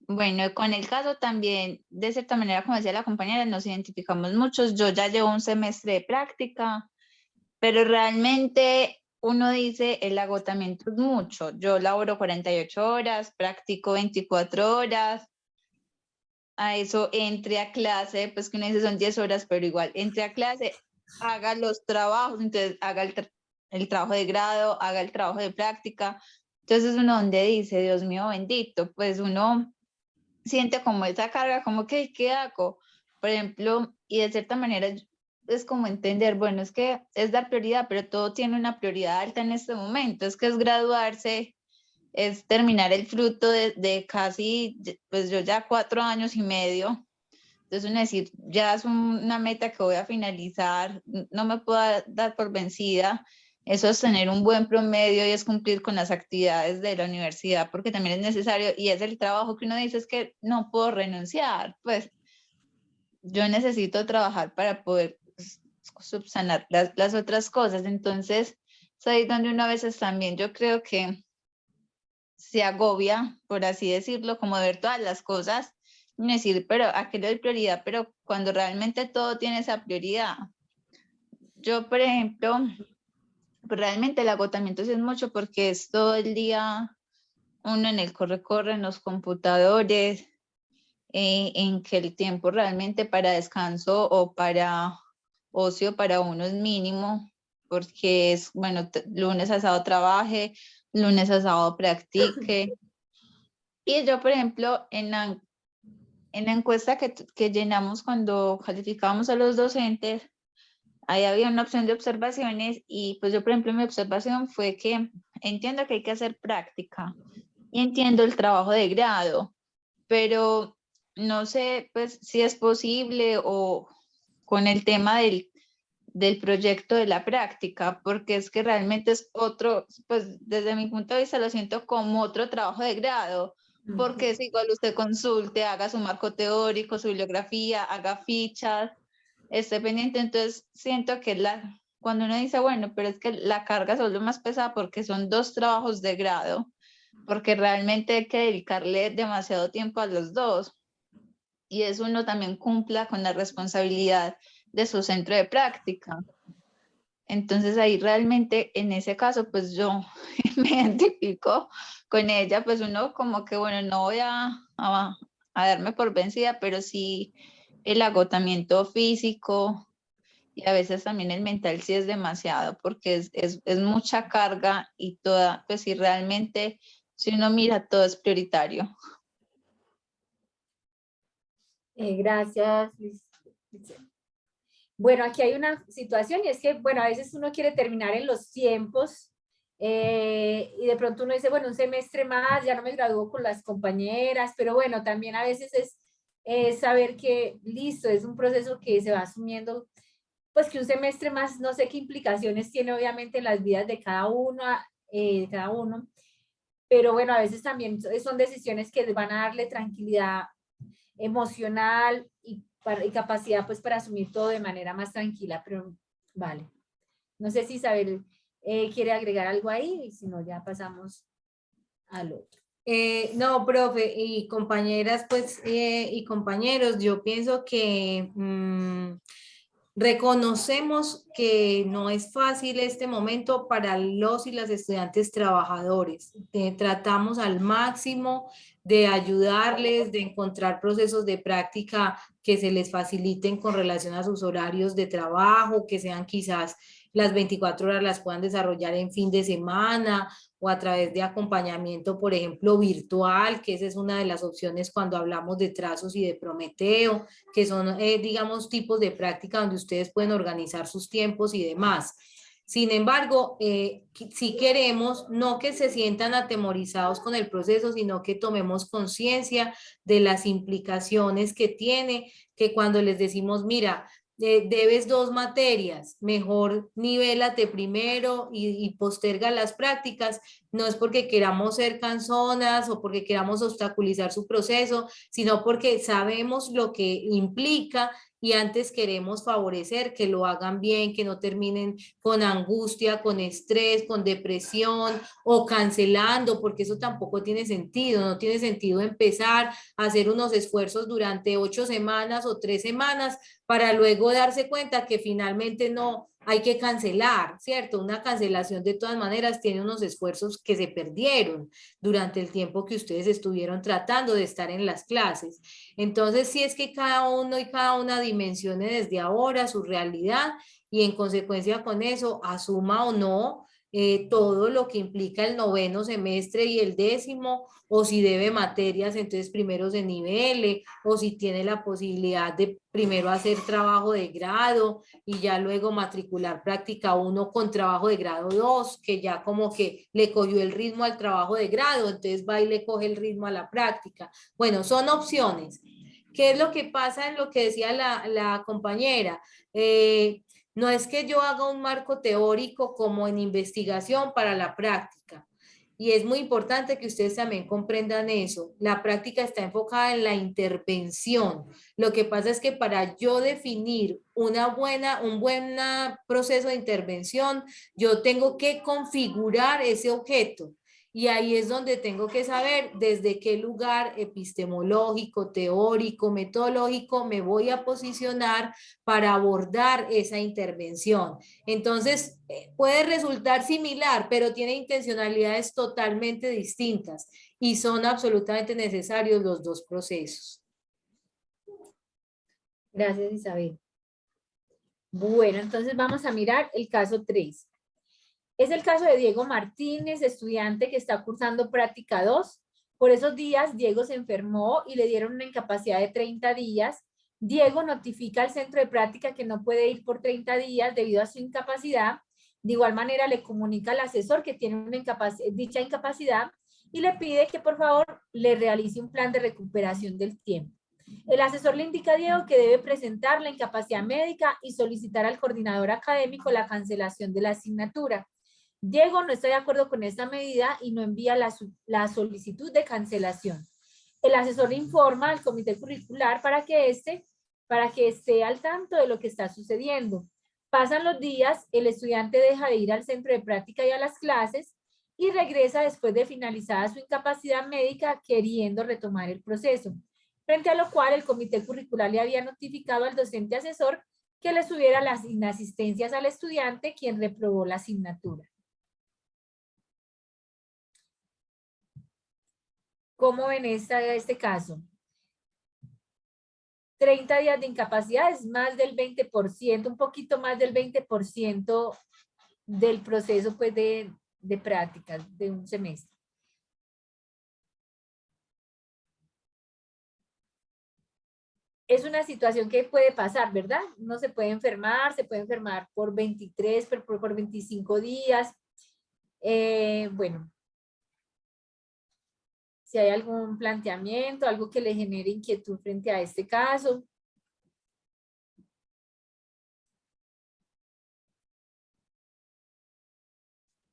Bueno, con el caso también, de cierta manera, como decía la compañera, nos identificamos muchos. Yo ya llevo un semestre de práctica, pero realmente uno dice el agotamiento es mucho. Yo laboro 48 horas, practico 24 horas, a eso entre a clase, pues que uno dice son 10 horas, pero igual, entre a clase, haga los trabajos, entonces haga el trabajo de grado, haga el trabajo de práctica. Entonces uno donde dice, Dios mío bendito, pues uno siente como esa carga, como que, ¿qué hago? Por ejemplo, y de cierta manera es como entender, bueno, es que es dar prioridad, pero todo tiene una prioridad alta en este momento, es que es graduarse, es terminar el fruto de casi, pues yo ya 4 años y medio, entonces uno decir, ya es una meta que voy a finalizar, no me puedo dar por vencida, eso es tener un buen promedio y es cumplir con las actividades de la universidad, porque también es necesario y es el trabajo que uno dice es que no puedo renunciar, pues yo necesito trabajar para poder subsanar las otras cosas, entonces es ahí donde uno a veces también yo creo que se agobia, por así decirlo, como ver todas las cosas y decir, pero ¿a qué le doy prioridad? Pero cuando realmente todo tiene esa prioridad. Yo, por ejemplo, realmente el agotamiento sí es mucho porque es todo el día uno en el corre-corre, en los computadores, en que el tiempo realmente para descanso o para ocio para uno es mínimo, porque es, bueno, lunes a sábado trabaje, lunes a sábado practique. Y yo, por ejemplo, en la encuesta que llenamos cuando calificábamos a los docentes, ahí había una opción de observaciones y pues yo, por ejemplo, mi observación fue que entiendo que hay que hacer práctica y entiendo el trabajo de grado, pero no sé pues si es posible o con el tema del proyecto de la práctica, porque es que realmente es otro, pues desde mi punto de vista lo siento como otro trabajo de grado, porque es igual usted consulte, haga su marco teórico, su bibliografía, haga fichas, esté pendiente. Entonces siento que cuando uno dice, bueno, pero es que la carga es lo más pesada porque son 2 trabajos de grado, porque realmente hay que dedicarle demasiado tiempo a los 2, y eso uno también cumpla con la responsabilidad de su centro de práctica. Entonces ahí realmente en ese caso pues yo me identifico con ella, pues uno como que bueno, no voy a darme por vencida, pero sí el agotamiento físico y a veces también el mental sí es demasiado, porque es mucha carga y toda, pues sí realmente si uno mira todo es prioritario. Gracias, Luis. Bueno, aquí hay una situación y es que, bueno, a veces uno quiere terminar en los tiempos y de pronto uno dice, bueno, un semestre más, ya no me gradúo con las compañeras, pero bueno, también a veces es saber que, listo, es un proceso que se va asumiendo, pues que un semestre más, no sé qué implicaciones tiene obviamente en las vidas de cada uno, pero bueno, a veces también son decisiones que van a darle tranquilidad emocional y capacidad pues para asumir todo de manera más tranquila, pero vale. No sé si Isabel quiere agregar algo ahí y si no ya pasamos al otro. No, profe, y compañeras, pues, y compañeros, yo pienso que reconocemos que no es fácil este momento para los y las estudiantes trabajadores. Tratamos al máximo de ayudarles, de encontrar procesos de práctica que se les faciliten con relación a sus horarios de trabajo, que sean quizás las 24 horas las puedan desarrollar en fin de semana o a través de acompañamiento, por ejemplo, virtual, que esa es una de las opciones cuando hablamos de trazos y de Prometeo, que son, digamos, tipos de práctica donde ustedes pueden organizar sus tiempos y demás. Sin embargo, si queremos no que se sientan atemorizados con el proceso, sino que tomemos conciencia de las implicaciones que tiene, que cuando les decimos, mira, debes 2 materias, mejor nivélate primero y posterga las prácticas, no es porque queramos ser canzonas o porque queramos obstaculizar su proceso, sino porque sabemos lo que implica y antes queremos favorecer que lo hagan bien, que no terminen con angustia, con estrés, con depresión o cancelando, porque eso tampoco tiene sentido, no tiene sentido empezar a hacer unos esfuerzos durante 8 semanas o 3 semanas para luego darse cuenta que finalmente no hay que cancelar, ¿cierto? Una cancelación de todas maneras tiene unos esfuerzos que se perdieron durante el tiempo que ustedes estuvieron tratando de estar en las clases. Entonces, sí es que cada uno y cada una dimensione desde ahora su realidad y en consecuencia con eso asuma o no todo lo que implica el 9º semestre y el 10º, o si debe materias, entonces primero se nivele, o si tiene la posibilidad de primero hacer trabajo de grado y ya luego matricular práctica 1 con trabajo de grado 2, que ya como que le cogió el ritmo al trabajo de grado, entonces va y le coge el ritmo a la práctica. Bueno, son opciones. ¿Qué es lo que pasa en lo que decía la compañera? No es que yo haga un marco teórico como en investigación para la práctica. Y es muy importante que ustedes también comprendan eso. La práctica está enfocada en la intervención. Lo que pasa es que para yo definir un buen proceso de intervención, yo tengo que configurar ese objeto. Y ahí es donde tengo que saber desde qué lugar epistemológico, teórico, metodológico me voy a posicionar para abordar esa intervención. Entonces, puede resultar similar, pero tiene intencionalidades totalmente distintas y son absolutamente necesarios los 2 procesos. Gracias, Isabel. Bueno, entonces vamos a mirar el caso 3. Es el caso de Diego Martínez, estudiante que está cursando práctica 2. Por esos días, Diego se enfermó y le dieron una incapacidad de 30 días. Diego notifica al centro de práctica que no puede ir por 30 días debido a su incapacidad. De igual manera, le comunica al asesor que tiene dicha incapacidad y le pide que por favor le realice un plan de recuperación del tiempo. El asesor le indica a Diego que debe presentar la incapacidad médica y solicitar al coordinador académico la cancelación de la asignatura. Diego no está de acuerdo con esta medida y no envía la solicitud de cancelación. El asesor informa al comité curricular para que esté al tanto de lo que está sucediendo. Pasan los días, el estudiante deja de ir al centro de práctica y a las clases y regresa después de finalizada su incapacidad médica queriendo retomar el proceso, frente a lo cual el comité curricular le había notificado al docente asesor que le subiera las inasistencias al estudiante quien reprobó la asignatura. ¿Cómo ven este caso? 30 días de incapacidad es más del 20%, un poquito más del 20% del proceso pues, de prácticas de un semestre. Es una situación que puede pasar, ¿verdad? Uno se puede enfermar por 23, por 25 días. Bueno, si hay algún planteamiento, algo que le genere inquietud frente a este caso.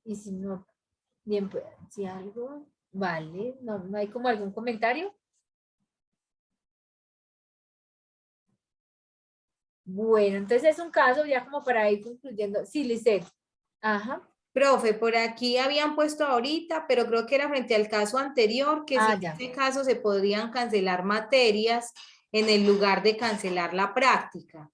Y si no, bien, pues, si algo, vale, no hay como algún comentario. Bueno, entonces es un caso ya como para ir concluyendo. Sí, Lisette. Ajá. Profe, por aquí habían puesto ahorita, pero creo que era frente al caso anterior, que si en ya. este caso se podrían cancelar materias en el lugar de cancelar la práctica.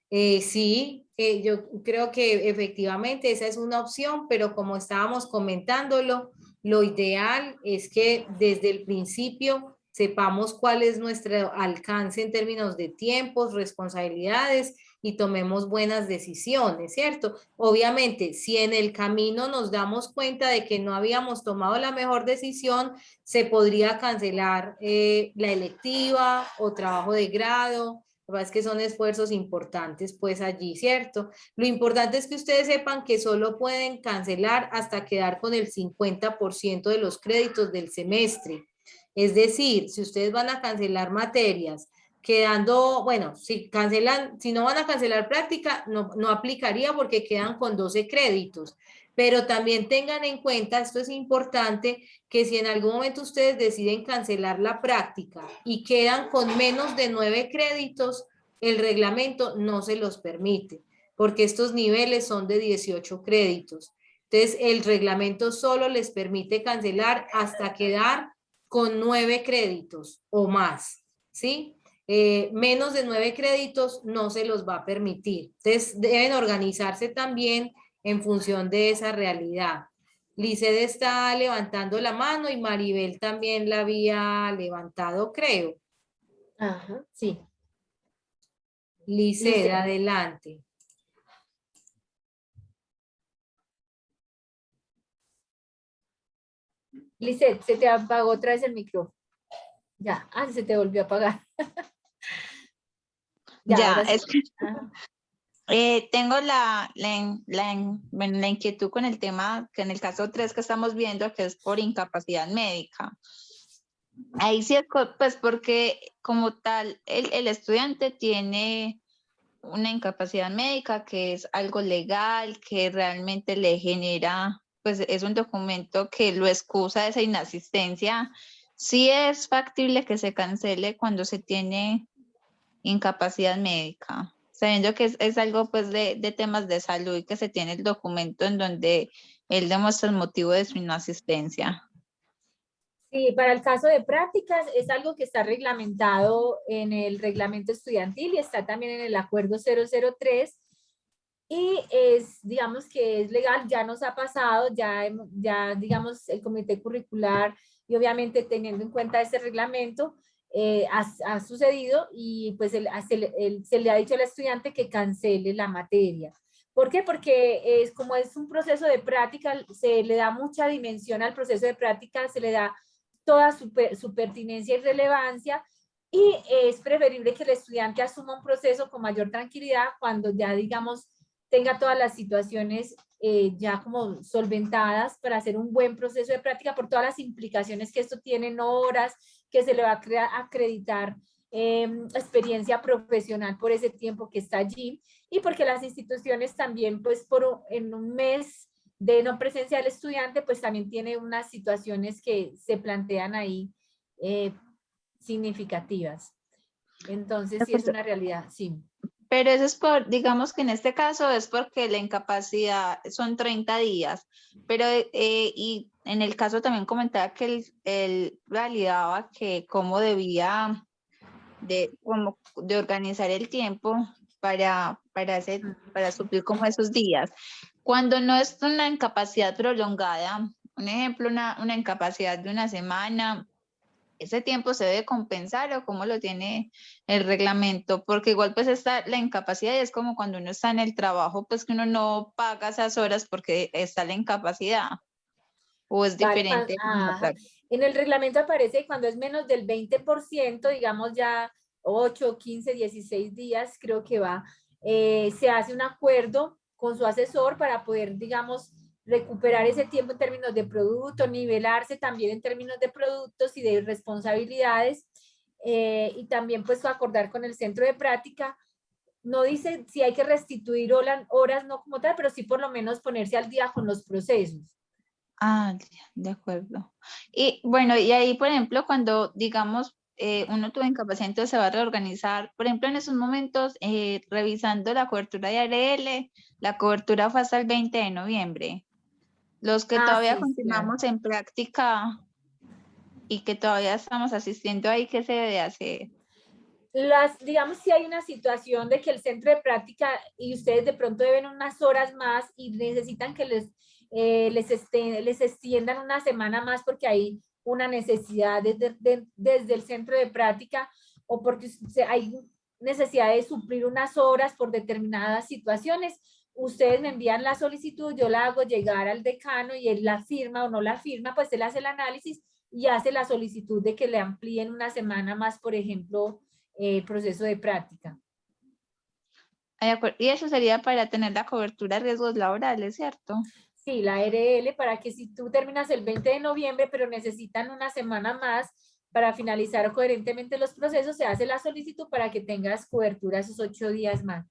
Sí, yo creo que efectivamente esa es una opción, pero como estábamos comentándolo, lo ideal es que desde el principio sepamos cuál es nuestro alcance en términos de tiempos, responsabilidades y tomemos buenas decisiones, ¿cierto? Obviamente, si en el camino nos damos cuenta de que no habíamos tomado la mejor decisión, se podría cancelar la electiva o trabajo de grado. La verdad es que son esfuerzos importantes pues allí, ¿cierto? Lo importante es que ustedes sepan que solo pueden cancelar hasta quedar con el 50% de los créditos del semestre. Es decir, si ustedes van a cancelar materias, quedando, bueno, si no van a cancelar práctica, no aplicaría porque quedan con 12 créditos. Pero también tengan en cuenta, esto es importante, que si en algún momento ustedes deciden cancelar la práctica y quedan con menos de 9 créditos, el reglamento no se los permite, porque estos niveles son de 18 créditos. Entonces, el reglamento solo les permite cancelar hasta quedar con 9 créditos o más, ¿sí? Menos de 9 créditos no se los va a permitir. Entonces, deben organizarse también en función de esa realidad. Lisset está levantando la mano y Maribel también la había levantado, creo. Ajá, sí. Lisset, adelante. Lisset, se te apagó otra vez el micrófono. Ya, se te volvió a apagar. Ya, es que tengo la inquietud con el tema que en el caso 3 que estamos viendo, que es por incapacidad médica. Ahí sí, pues porque como tal, el estudiante tiene una incapacidad médica que es algo legal, que realmente le genera, pues es un documento que lo excusa de esa inasistencia. Sí es factible que se cancele cuando se tiene incapacidad médica, sabiendo que es algo pues de temas de salud y que se tiene el documento en donde él demuestra el motivo de su inasistencia. Sí, para el caso de prácticas es algo que está reglamentado en el reglamento estudiantil y está también en el acuerdo 003 y digamos que es legal, ya nos ha pasado, ya digamos el comité curricular y obviamente teniendo en cuenta ese reglamento ha sucedido y pues se le ha dicho al estudiante que cancele la materia. ¿Por qué? Porque como es un proceso de práctica, se le da mucha dimensión al proceso de práctica, se le da toda su pertinencia y relevancia y es preferible que el estudiante asuma un proceso con mayor tranquilidad cuando ya, digamos, tenga todas las situaciones ya como solventadas para hacer un buen proceso de práctica por todas las implicaciones que esto tiene en horas, que se le va a acreditar experiencia profesional por ese tiempo que está allí y porque las instituciones también, pues, en un mes de no presencia del estudiante, pues también tiene unas situaciones que se plantean ahí significativas. Entonces, sí es una realidad, sí. Pero eso es por, digamos que en este caso es porque la incapacidad son 30 días, pero y en el caso también comentaba que él validaba que cómo debía de organizar el tiempo para suplir como esos días. Cuando no es una incapacidad prolongada, un ejemplo, una incapacidad de una semana, ¿ese tiempo se debe compensar o cómo lo tiene el reglamento? Porque igual pues está la incapacidad y es como cuando uno está en el trabajo, pues que uno no paga esas horas porque está la incapacidad. ¿O es Vale, diferente? en el reglamento aparece cuando es menos del 20%, digamos ya 8, 15, 16 días, creo que va, se hace un acuerdo con su asesor para poder, digamos, recuperar ese tiempo en términos de producto, nivelarse también en términos de productos y de responsabilidades, y también pues acordar con el centro de práctica. No dice si hay que restituir horas, no como tal, pero sí por lo menos ponerse al día con los procesos. Ah, de acuerdo. Y bueno, y ahí, por ejemplo, cuando digamos uno tuvo incapacidad, entonces se va a reorganizar. Por ejemplo, en esos momentos, revisando la cobertura de ARL, la cobertura fue hasta el 20 de noviembre. Los que todavía Sí, continuamos claro. en práctica y que todavía estamos asistiendo ahí, ¿qué se debe hacer? Digamos, si hay una situación de que el centro de práctica y ustedes de pronto deben unas horas más y necesitan que les extiendan una semana más porque hay una necesidad desde el centro de práctica o porque hay necesidad de suplir unas horas por determinadas situaciones, ustedes me envían la solicitud, yo la hago llegar al decano y él la firma o no la firma, pues él hace el análisis y hace la solicitud de que le amplíen una semana más, por ejemplo, proceso de práctica. Y eso sería para tener la cobertura de riesgos laborales, ¿cierto? Sí, la ARL, para que si tú terminas el 20 de noviembre, pero necesitan una semana más para finalizar coherentemente los procesos, se hace la solicitud para que tengas cobertura esos 8 días más.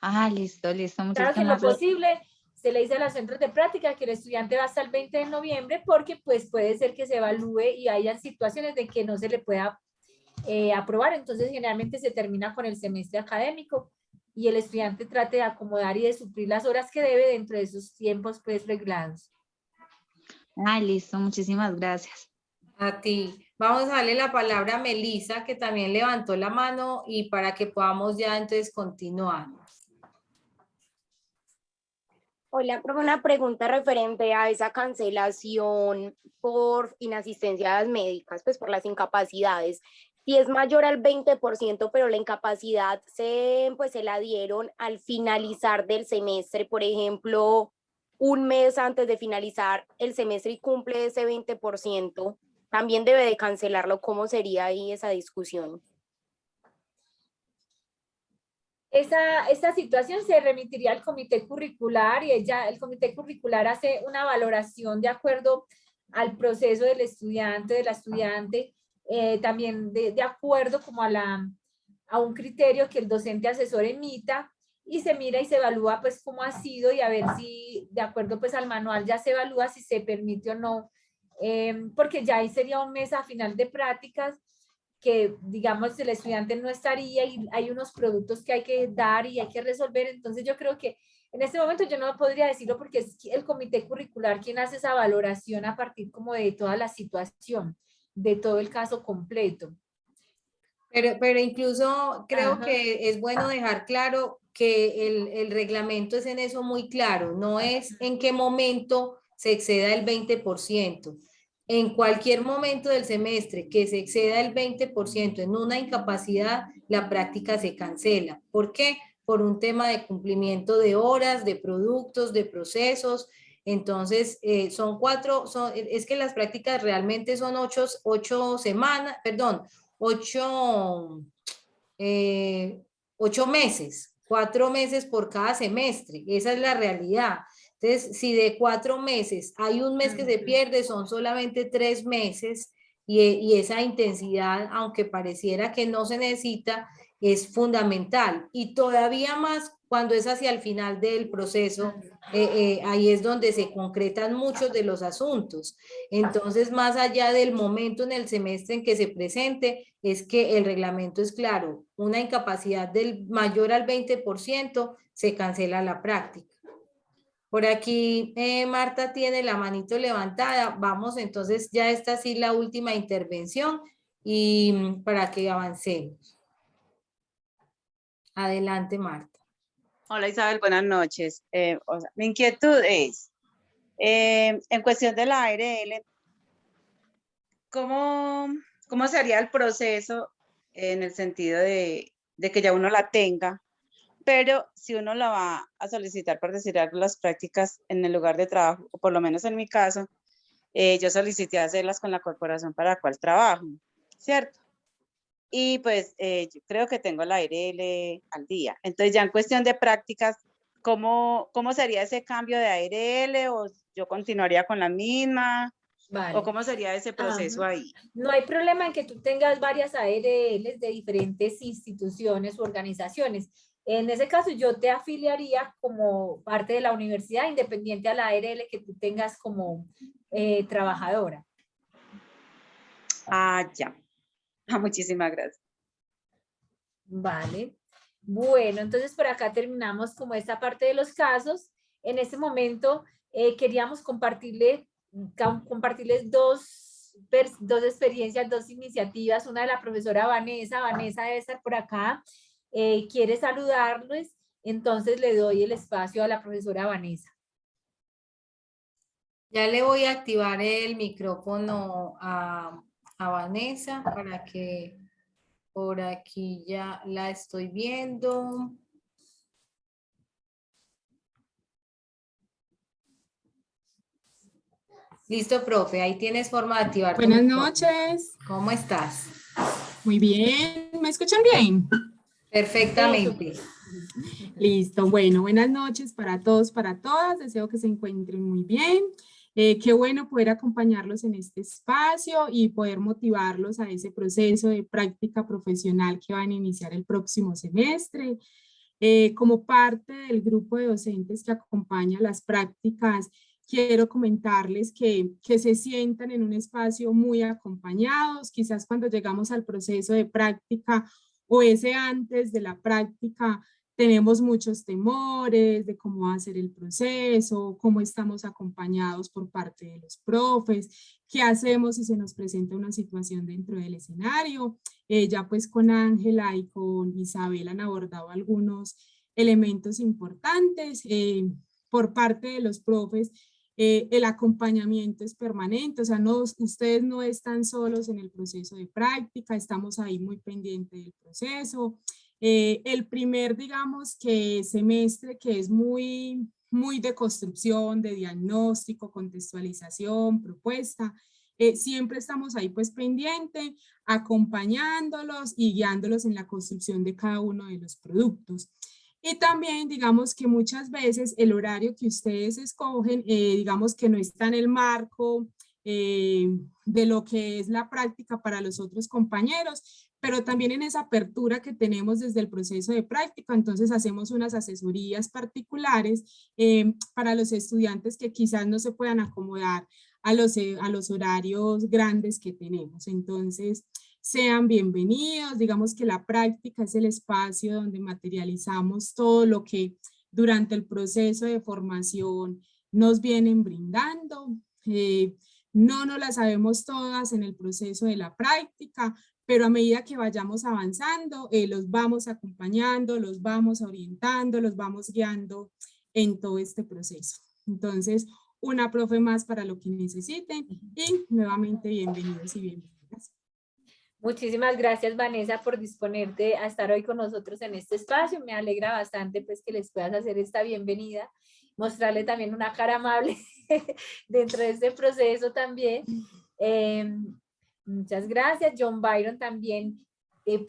Ah, listo, Claro que en lo muchísimas gracias. posible se le dice a los centros de práctica que el estudiante va hasta el 20 de noviembre porque pues puede ser que se evalúe y haya situaciones de que no se le pueda aprobar, entonces generalmente se termina con el semestre académico y el estudiante trate de acomodar y de suplir las horas que debe dentro de esos tiempos pues reglados. Ah, listo, muchísimas gracias. A ti. Vamos a darle la palabra a Melissa, que también levantó la mano, y para que podamos ya entonces continuar. Hola, profe, una pregunta referente a esa cancelación por inasistencias médicas, pues por las incapacidades. Si es mayor al 20%, pero la incapacidad se la dieron al finalizar del semestre, por ejemplo, un mes antes de finalizar el semestre y cumple ese 20%, también debe de cancelarlo. ¿Cómo sería ahí esa discusión? Esta situación se remitiría al comité curricular y el comité curricular hace una valoración de acuerdo al proceso del estudiante, de la estudiante, también de acuerdo como a un criterio que el docente asesor emita y se mira y se evalúa pues cómo ha sido y a ver si de acuerdo pues al manual ya se evalúa si se permite o no, porque ya ahí sería un mes a final de prácticas que digamos el estudiante no estaría y hay unos productos que hay que dar y hay que resolver, entonces yo creo que en este momento yo no podría decirlo porque es el comité curricular quien hace esa valoración a partir como de toda la situación, de todo el caso completo. Pero incluso creo Ajá. que es bueno dejar claro que el reglamento es en eso muy claro, no es en qué momento se exceda el 20%. En cualquier momento del semestre que se exceda el 20% en una incapacidad, la práctica se cancela. ¿Por qué? Por un tema de cumplimiento de horas, de productos, de procesos. Entonces, es que las prácticas realmente son 8 semanas, perdón, 8 meses, 4 meses por cada semestre. Esa es la realidad. Entonces, si de 4 meses hay un mes que se pierde, son solamente 3 meses y esa intensidad, aunque pareciera que no se necesita, es fundamental. Y todavía más cuando es hacia el final del proceso, ahí es donde se concretan muchos de los asuntos. Entonces, más allá del momento en el semestre en que se presente, es que el reglamento es claro, una incapacidad del mayor al 20%, se cancela la práctica. Por aquí Marta tiene la manito levantada. Vamos, entonces ya está así la última intervención y para que avancemos. Adelante, Marta. Hola Isabel, buenas noches. Mi inquietud es, en cuestión de la ARL, ¿cómo sería el proceso en el sentido de que ya uno la tenga? Pero si uno la va a solicitar, por decir algo, las prácticas en el lugar de trabajo, o por lo menos en mi caso, yo solicité hacerlas con la corporación para la cual trabajo, ¿cierto? Y pues yo creo que tengo la ARL al día. Entonces ya en cuestión de prácticas, ¿cómo sería ese cambio de ARL? ¿O yo continuaría con la misma? Vale. ¿O cómo sería ese proceso ahí? No hay problema en que tú tengas varias ARLs de diferentes instituciones u organizaciones. En ese caso, yo te afiliaría como parte de la universidad, independiente a la ARL que tú tengas como trabajadora. Ah, ya. Muchísimas gracias. Vale. Bueno, entonces por acá terminamos como esta parte de los casos. En este momento queríamos compartirles dos experiencias, dos iniciativas. Una de la profesora Vanessa. Vanessa debe estar por acá. Quiere saludarles, entonces le doy el espacio a la profesora Vanessa. Ya le voy a activar el micrófono a Vanessa para que por aquí ya la estoy viendo. Listo, profe, ahí tienes forma de activar. Buenas noches. ¿Cómo estás? Muy bien. ¿Me escuchan bien? Perfectamente. Listo. Bueno, buenas noches para todos, para todas. Deseo que se encuentren muy bien. Qué bueno poder acompañarlos en este espacio y poder motivarlos a ese proceso de práctica profesional que van a iniciar el próximo semestre. Como parte del grupo de docentes que acompaña las prácticas, quiero comentarles que se sientan en un espacio muy acompañados. Quizás cuando llegamos al proceso de práctica o ese antes de la práctica, tenemos muchos temores de cómo va a ser el proceso, cómo estamos acompañados por parte de los profes, qué hacemos si se nos presenta una situación dentro del escenario. Ya pues con Ángela y con Isabel han abordado algunos elementos importantes. Por parte de los profes, el acompañamiento es permanente, o sea, ustedes no están solos en el proceso de práctica, estamos ahí muy pendientes del proceso. El primer, digamos, que semestre que es muy de construcción, de diagnóstico, contextualización, propuesta, siempre estamos ahí pues pendiente, acompañándolos y guiándolos en la construcción de cada uno de los productos. Y también digamos que muchas veces el horario que ustedes escogen, digamos que no está en el marco de lo que es la práctica para los otros compañeros, pero también en esa apertura que tenemos desde el proceso de práctica, entonces hacemos unas asesorías particulares para los estudiantes que quizás no se puedan acomodar a los horarios grandes que tenemos. Entonces, sean bienvenidos. Digamos que la práctica es el espacio donde materializamos todo lo que durante el proceso de formación nos vienen brindando. No nos las sabemos todas en el proceso de la práctica, pero a medida que vayamos avanzando, los vamos acompañando, los vamos orientando, los vamos guiando en todo este proceso. Entonces, una profe más para lo que necesiten y nuevamente bienvenidos y bienvenidas. Muchísimas gracias, Vanessa, por disponerte a estar hoy con nosotros en este espacio. Me alegra bastante pues que les puedas hacer esta bienvenida, mostrarle también una cara amable dentro de este proceso también. Muchas gracias. John Byron también,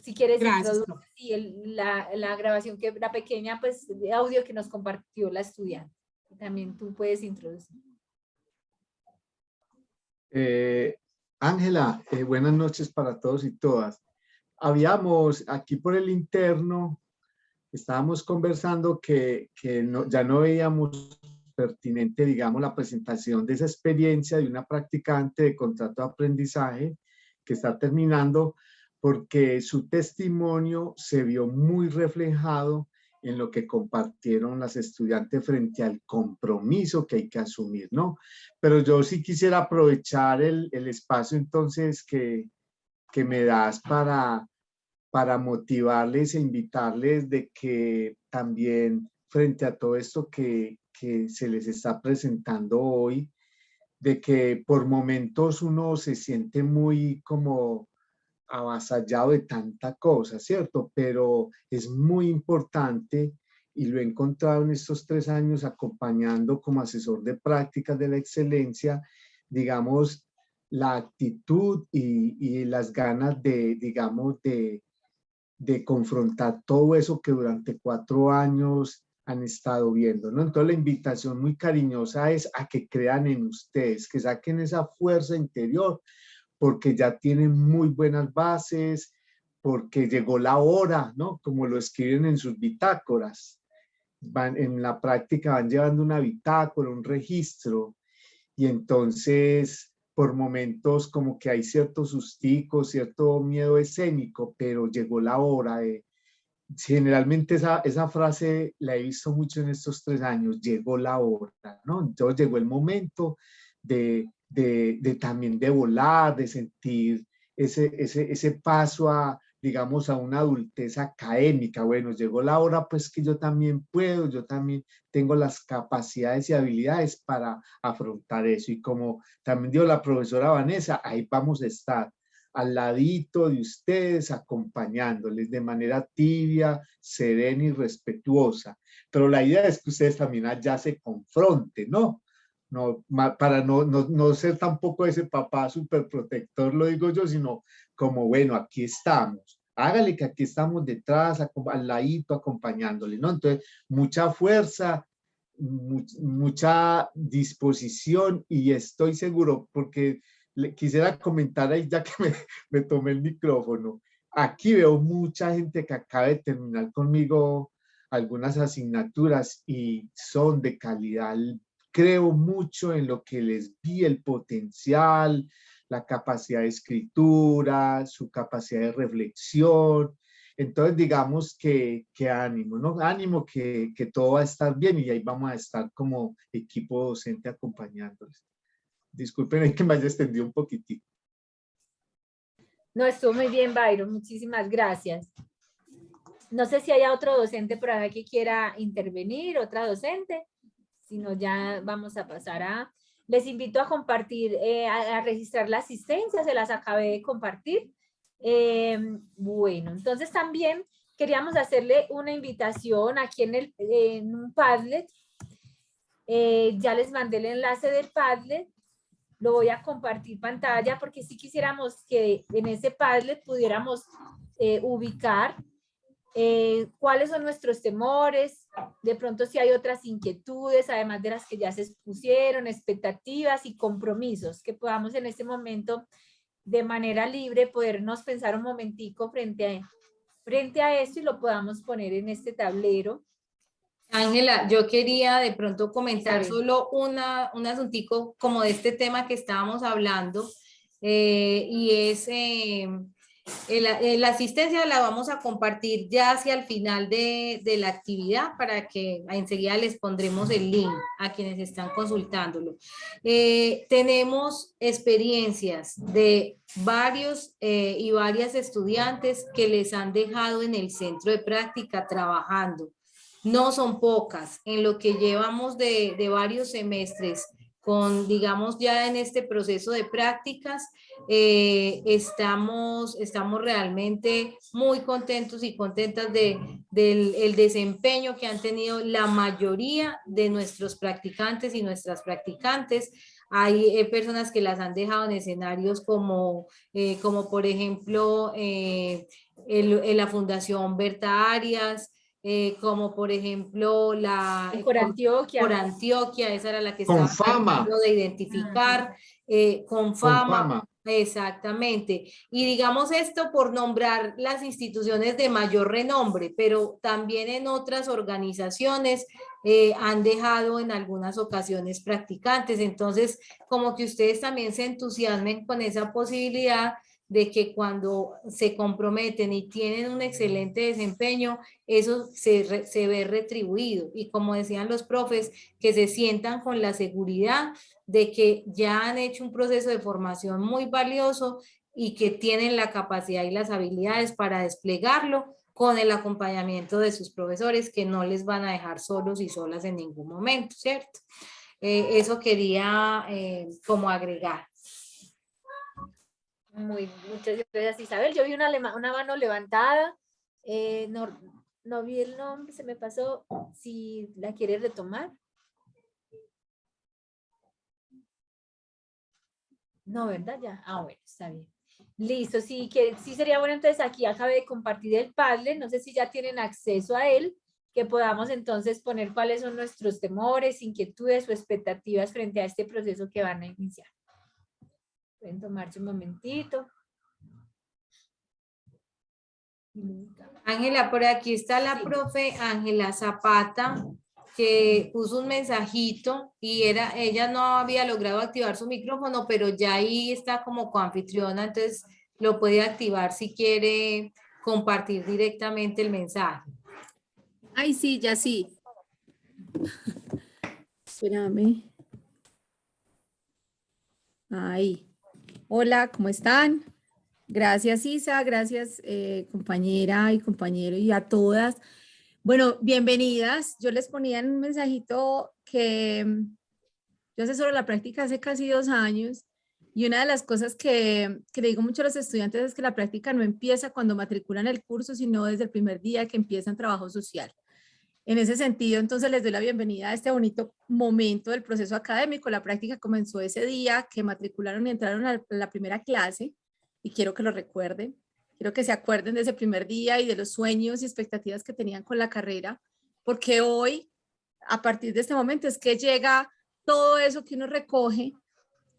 si quieres introducir la grabación, la pequeña pues de audio que nos compartió la estudiante. También tú puedes introducir. Ángela, buenas noches para todos y todas. Habíamos aquí por el interno estábamos conversando que ya no veíamos pertinente, digamos, la presentación de esa experiencia de una practicante de contrato de aprendizaje que está terminando, porque su testimonio se vio muy reflejado en lo que compartieron las estudiantes frente al compromiso que hay que asumir, ¿no? Pero yo sí quisiera aprovechar el espacio entonces que me das para motivarles e invitarles de que también frente a todo esto que se les está presentando hoy, de que por momentos uno se siente muy como avasallado de tanta cosa, ¿cierto? Pero es muy importante, y lo he encontrado en estos 3 años acompañando como asesor de prácticas de la excelencia, digamos, la actitud y las ganas de, digamos, de confrontar todo eso que durante 4 años han estado viendo, ¿no? Entonces la invitación muy cariñosa es a que crean en ustedes, que saquen esa fuerza interior, porque ya tienen muy buenas bases, porque llegó la hora, ¿no? Como lo escriben en sus bitácoras. En la práctica van llevando una bitácora, un registro, y entonces por momentos como que hay ciertos susticos, cierto miedo escénico, pero llegó la hora de... Generalmente esa frase la he visto mucho en estos 3 años, llegó la hora, ¿no? Entonces llegó el momento de también de volar, de sentir ese paso a, digamos, a una adultez académica. Bueno, llegó la hora pues que yo también puedo, yo también tengo las capacidades y habilidades para afrontar eso. Y como también dijo la profesora Vanessa, ahí vamos a estar al ladito de ustedes, acompañándoles de manera tibia, serena y respetuosa. Pero la idea es que ustedes también allá se confronten, ¿no? No, para no ser tampoco ese papá súper protector, lo digo yo, sino como, bueno, aquí estamos. Hágale que aquí estamos detrás, al ladito, acompañándole, ¿no? Entonces, mucha fuerza, mucha disposición, y estoy seguro, porque quisiera comentar ahí, ya que me tomé el micrófono. Aquí veo mucha gente que acaba de terminar conmigo algunas asignaturas y son de calidad. Creo mucho en lo que les vi, el potencial, la capacidad de escritura, su capacidad de reflexión. Entonces, digamos que ánimo, ¿no? Ánimo que todo va a estar bien, y ahí vamos a estar como equipo docente acompañándoles. Disculpen que me haya extendido un poquitico. No, estuvo muy bien, Byron. Muchísimas gracias. No sé si haya otro docente por acá que quiera intervenir, otra docente. Si no, ya vamos a pasar a... Les invito a compartir, a registrar la asistencia, se las acabé de compartir. Bueno, entonces también queríamos hacerle una invitación aquí en un Padlet. Ya les mandé el enlace del Padlet. Lo voy a compartir pantalla porque sí quisiéramos que en ese Padlet pudiéramos ubicar cuáles son nuestros temores, de pronto si hay otras inquietudes, además de las que ya se expusieron, expectativas y compromisos, que podamos en este momento de manera libre podernos pensar un momentico frente a esto y lo podamos poner en este tablero. Ángela, yo quería de pronto comentar solo un asuntico como de este tema que estábamos hablando, y es la asistencia la vamos a compartir ya hacia el final de la actividad, para que enseguida les pondremos el link a quienes están consultándolo. Tenemos experiencias de varios y varias estudiantes que les han dejado en el centro de práctica trabajando. No son pocas, en lo que llevamos de varios semestres con, digamos, ya en este proceso de prácticas, estamos realmente muy contentos y contentas del desempeño que han tenido la mayoría de nuestros practicantes y nuestras practicantes. Hay personas que las han dejado en escenarios como por ejemplo, en la Fundación Berta Arias, como por ejemplo Por Antioquia. Por Antioquia, esa era la que estaba tratando de identificar, con fama. Exactamente. Y digamos esto por nombrar las instituciones de mayor renombre, pero también en otras organizaciones han dejado en algunas ocasiones practicantes. Entonces, como que ustedes también se entusiasmen con esa posibilidad de que cuando se comprometen y tienen un excelente desempeño, eso se ve retribuido. Y como decían los profes, que se sientan con la seguridad de que ya han hecho un proceso de formación muy valioso y que tienen la capacidad y las habilidades para desplegarlo con el acompañamiento de sus profesores, que no les van a dejar solos y solas en ningún momento, ¿cierto? Eso quería como agregar. Muchas gracias, Isabel. Yo vi una mano levantada. No vi el nombre, se me pasó. Si la quieres retomar. No, ¿verdad? Ya. Ah, bueno, está bien. Listo, sí, sí sería bueno. Entonces aquí acabé de compartir el Padlet. No sé si ya tienen acceso a él, que podamos entonces poner cuáles son nuestros temores, inquietudes o expectativas frente a este proceso que van a iniciar. Pueden tomarse un momentito. Ángela, por aquí está la profe Ángela Zapata, que puso un mensajito y ella no había logrado activar su micrófono, pero ya ahí está como coanfitriona, entonces lo puede activar si quiere compartir directamente el mensaje. Ay, sí, ya sí. Espérame. Ahí. Hola, ¿cómo están? Gracias, Isa, gracias, compañera y compañero, y a todas. Bueno, bienvenidas. Yo les ponía en un mensajito que yo asesoro la práctica hace casi 2 años, y una de las cosas que le digo mucho a los estudiantes es que la práctica no empieza cuando matriculan el curso, sino desde el primer día que empiezan trabajo social. En ese sentido, entonces les doy la bienvenida a este bonito momento del proceso académico. La práctica comenzó ese día que matricularon y entraron a la primera clase, y quiero que lo recuerden. Quiero que se acuerden de ese primer día y de los sueños y expectativas que tenían con la carrera, porque hoy, a partir de este momento, es que llega todo eso que uno recoge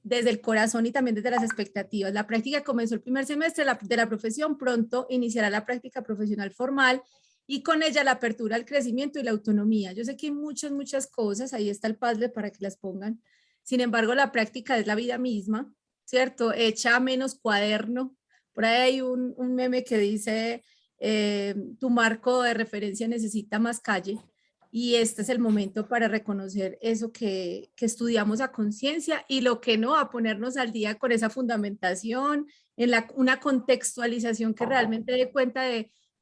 desde el corazón y también desde las expectativas. La práctica comenzó el primer semestre de la profesión, pronto iniciará la práctica profesional formal, y con ella la apertura al crecimiento y la autonomía. Yo sé que hay muchas cosas, ahí está el Padlet para que las pongan. Sin embargo, la práctica es la vida misma, ¿cierto? Hecha menos cuaderno. Por ahí hay un meme que dice, tu marco de referencia necesita más calle. Y este es el momento para reconocer eso que estudiamos a conciencia, y lo que no, a ponernos al día con esa fundamentación, en una contextualización que realmente dé cuenta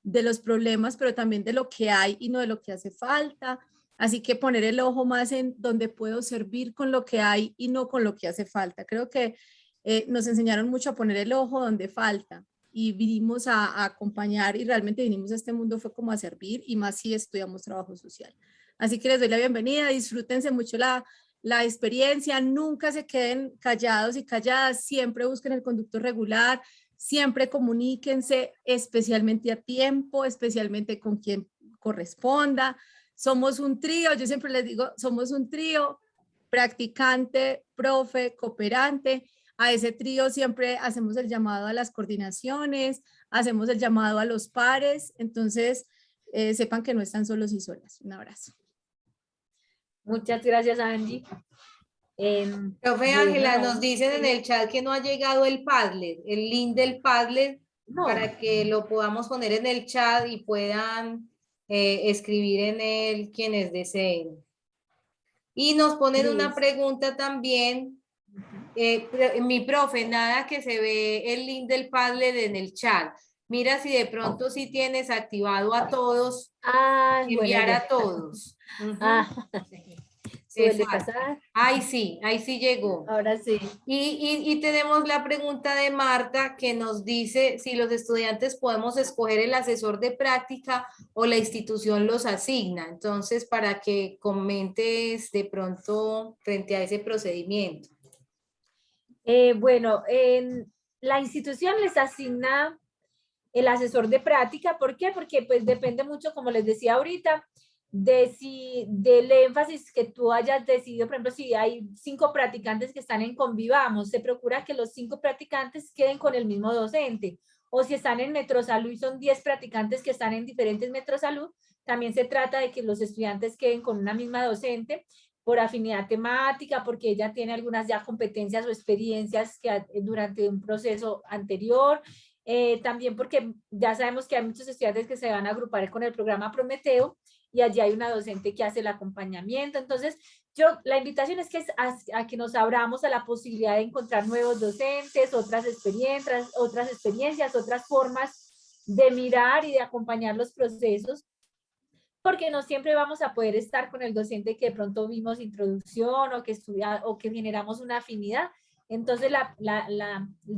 de los problemas, pero también de lo que hay y no de lo que hace falta. Así que poner el ojo más en donde puedo servir con lo que hay y no con lo que hace falta. Creo que nos enseñaron mucho a poner el ojo donde falta, y vinimos a acompañar, y realmente vinimos a este mundo fue como a servir, y más si estudiamos trabajo social. Así que les doy la bienvenida, disfrútense mucho la experiencia, nunca se queden callados y calladas, siempre busquen el conducto regular, siempre comuníquense, especialmente a tiempo, especialmente con quien corresponda. Somos un trío, yo siempre les digo, somos un trío: practicante, profe, cooperante. A ese trío siempre hacemos el llamado a las coordinaciones, hacemos el llamado a los pares, entonces sepan que no están solos y solas. Un abrazo. Muchas gracias, Angie. Profe Ángela, nos dicen en el chat que no ha llegado el Padlet, el link del Padlet, para que lo podamos poner en el chat y puedan escribir en él quienes deseen. Y nos ponen una pregunta también. Mi profe, nada que se ve el link del Padlet en el chat. Mira si de pronto sí tienes activado a todos, enviar a todos. Suele pasar. Ahí sí llegó. Ahora sí. Y tenemos la pregunta de Marta, que nos dice si los estudiantes podemos escoger el asesor de práctica o la institución los asigna. Entonces, para que comentes de pronto frente a ese procedimiento. Bueno, la institución les asigna el asesor de práctica. ¿Por qué? Porque pues depende mucho, como les decía ahorita, del énfasis que tú hayas decidido. Por ejemplo, si hay 5 practicantes que están en Convivamos, se procura que los 5 practicantes queden con el mismo docente. O si están en Metrosalud y son 10 practicantes que están en diferentes Metrosalud, también se trata de que los estudiantes queden con una misma docente por afinidad temática, porque ella tiene algunas ya competencias o experiencias que durante un proceso anterior. También porque ya sabemos que hay muchos estudiantes que se van a agrupar con el programa Prometeo y allí hay una docente que hace el acompañamiento. Entonces, la invitación es que a que nos abramos a la posibilidad de encontrar nuevos docentes, otras experiencias, otras formas de mirar y de acompañar los procesos, porque no siempre vamos a poder estar con el docente que de pronto vimos introducción o que o que generamos una afinidad. Entonces, el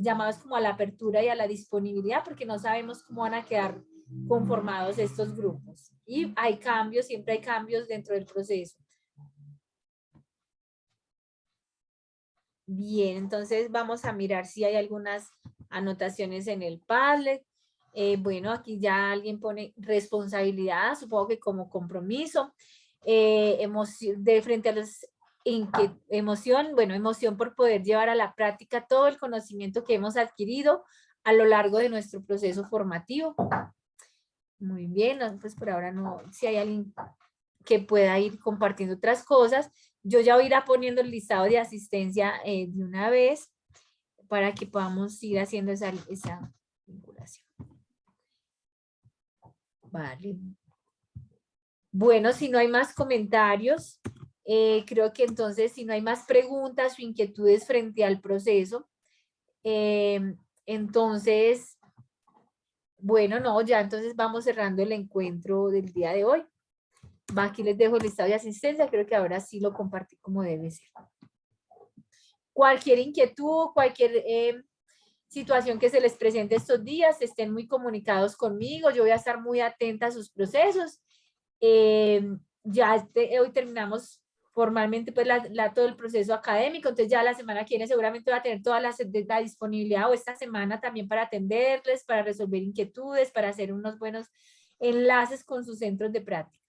llamado es como a la apertura y a la disponibilidad, porque no sabemos cómo van a quedar conformados estos grupos. Y hay cambios, siempre hay cambios dentro del proceso. Bien, entonces vamos a mirar si hay algunas anotaciones en el Padlet. Bueno, aquí ya alguien pone responsabilidad, supongo que como compromiso. Frente a los emoción por poder llevar a la práctica todo el conocimiento que hemos adquirido a lo largo de nuestro proceso formativo. Muy bien, pues por ahora no, si hay alguien que pueda ir compartiendo otras cosas, yo ya voy a ir poniendo el listado de asistencia de una vez para que podamos ir haciendo esa vinculación. Vale. Bueno, si no hay más comentarios, creo que entonces si no hay más preguntas o inquietudes frente al proceso, entonces, bueno, no, ya entonces vamos cerrando el encuentro del día de hoy. Aquí les dejo el listado de asistencia, creo que ahora sí lo compartí como debe ser. Cualquier inquietud, cualquier situación que se les presente estos días, estén muy comunicados conmigo, yo voy a estar muy atenta a sus procesos. Hoy terminamos formalmente pues todo el proceso académico, entonces ya la semana que viene seguramente va a tener toda la disponibilidad, o esta semana también, para atenderles, para resolver inquietudes, para hacer unos buenos enlaces con sus centros de práctica.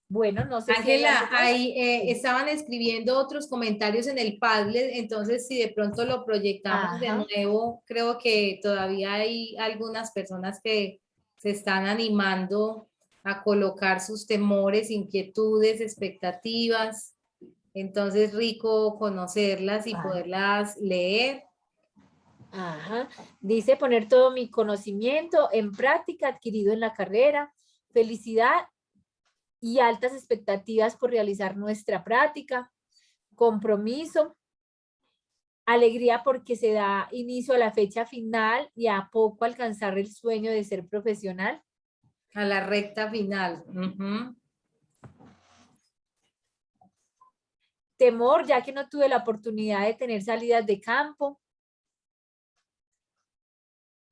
Bueno, no sé. Ángela, ahí estaban escribiendo otros comentarios en el Padlet, entonces si de pronto lo proyectamos de nuevo, creo que todavía hay algunas personas que se están animando a colocar sus temores, inquietudes, expectativas. Entonces, rico conocerlas y poderlas leer. Dice: poner todo mi conocimiento en práctica adquirido en la carrera. Felicidad y altas expectativas por realizar nuestra práctica. Compromiso. Alegría porque se da inicio a la fecha final y a poco alcanzar el sueño de ser profesional. A la recta final. Temor, ya que no tuve la oportunidad de tener salidas de campo.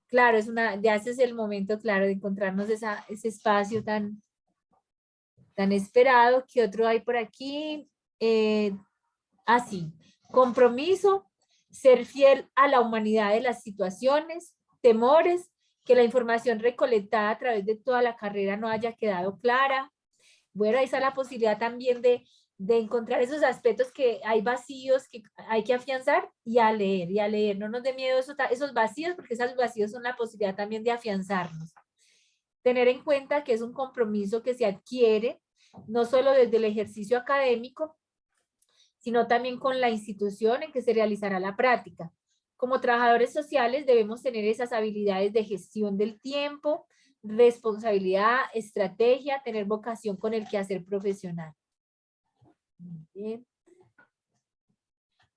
Claro, ya ese es el momento, claro, de encontrarnos ese espacio tan esperado. ¿Qué otro hay por aquí? Así, compromiso, ser fiel a la humanidad de las situaciones. Temores, que la información recolectada a través de toda la carrera no haya quedado clara. Bueno, ahí está la posibilidad también de encontrar esos aspectos que hay vacíos que hay que afianzar y a leer. No nos dé miedo esos vacíos, porque esos vacíos son la posibilidad también de afianzarnos. Tener en cuenta que es un compromiso que se adquiere no solo desde el ejercicio académico, sino también con la institución en que se realizará la práctica. Como trabajadores sociales debemos tener esas habilidades de gestión del tiempo, responsabilidad, estrategia, tener vocación con el quehacer profesional. Bien.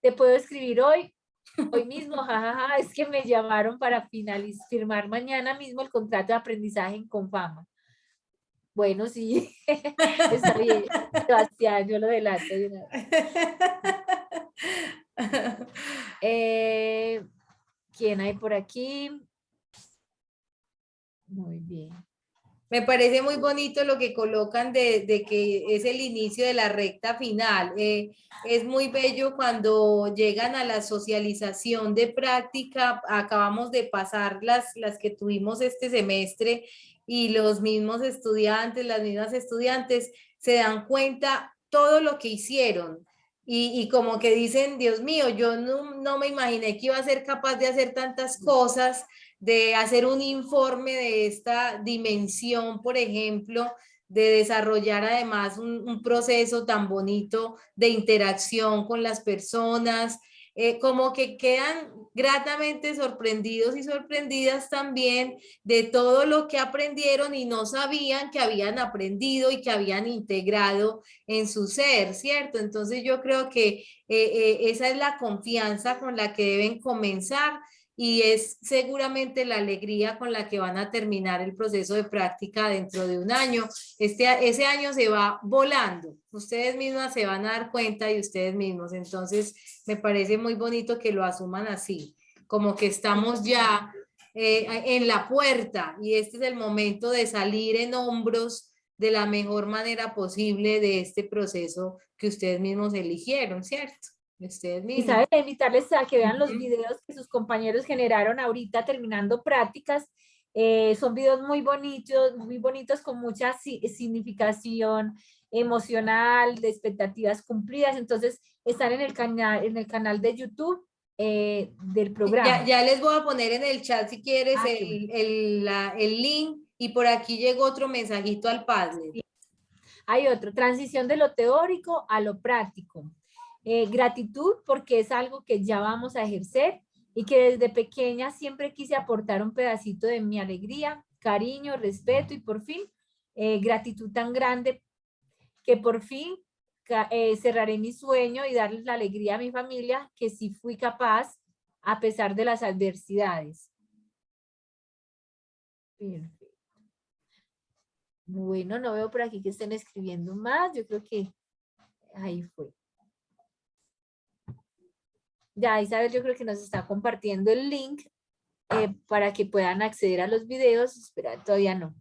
¿Te puedo escribir hoy mismo? Jajaja, es que me llamaron para firmar mañana mismo el contrato de aprendizaje en Confama. Bueno, sí, está bien, Sebastián, yo lo delato. ¿Quién hay por aquí? Muy bien. Me parece muy bonito lo que colocan de que es el inicio de la recta final. Es muy bello cuando llegan a la socialización de práctica. Acabamos de pasar las que tuvimos este semestre, y los mismos estudiantes, las mismas estudiantes se dan cuenta todo lo que hicieron. Y como que dicen, Dios mío, yo no me imaginé que iba a ser capaz de hacer tantas cosas, de hacer un informe de esta dimensión, por ejemplo, de desarrollar además un proceso tan bonito de interacción con las personas, como que quedan gratamente sorprendidos y sorprendidas también de todo lo que aprendieron y no sabían que habían aprendido y que habían integrado en su ser, ¿cierto? Entonces yo creo que esa es la confianza con la que deben comenzar y es seguramente la alegría con la que van a terminar el proceso de práctica dentro de un año. Ese año se va volando, ustedes mismas se van a dar cuenta y ustedes mismos, entonces me parece muy bonito que lo asuman así, como que estamos ya en la puerta y este es el momento de salir en hombros de la mejor manera posible de este proceso que ustedes mismos eligieron, ¿cierto? Ustedes mismos. Y saben, invitarles a que vean los videos que sus compañeros generaron ahorita terminando prácticas. Son videos muy bonitos con mucha significación emocional, de expectativas cumplidas. Entonces, están en el canal de YouTube del programa. Ya les voy a poner en el chat si quieres el link y por aquí llegó otro mensajito al Padlet. Hay otro, transición de lo teórico a lo práctico. Gratitud porque es algo que ya vamos a ejercer y que desde pequeña siempre quise aportar un pedacito de mi alegría, cariño, respeto y por fin gratitud tan grande que por fin cerraré mi sueño y darles la alegría a mi familia que sí fui capaz a pesar de las adversidades. Perfecto. Bueno, no veo por aquí que estén escribiendo más. Yo creo que ahí fue. Ya Isabel, yo creo que nos está compartiendo el link para que puedan acceder a los videos. Espera, todavía no.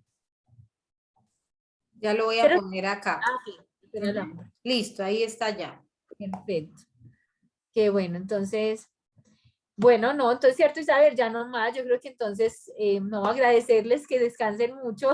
Ya lo voy a poner acá. Sí. Listo, ahí está ya. Perfecto. Qué bueno, entonces, bueno, no, entonces cierto Isabel, ya no más, yo creo que entonces, no, agradecerles que descansen mucho.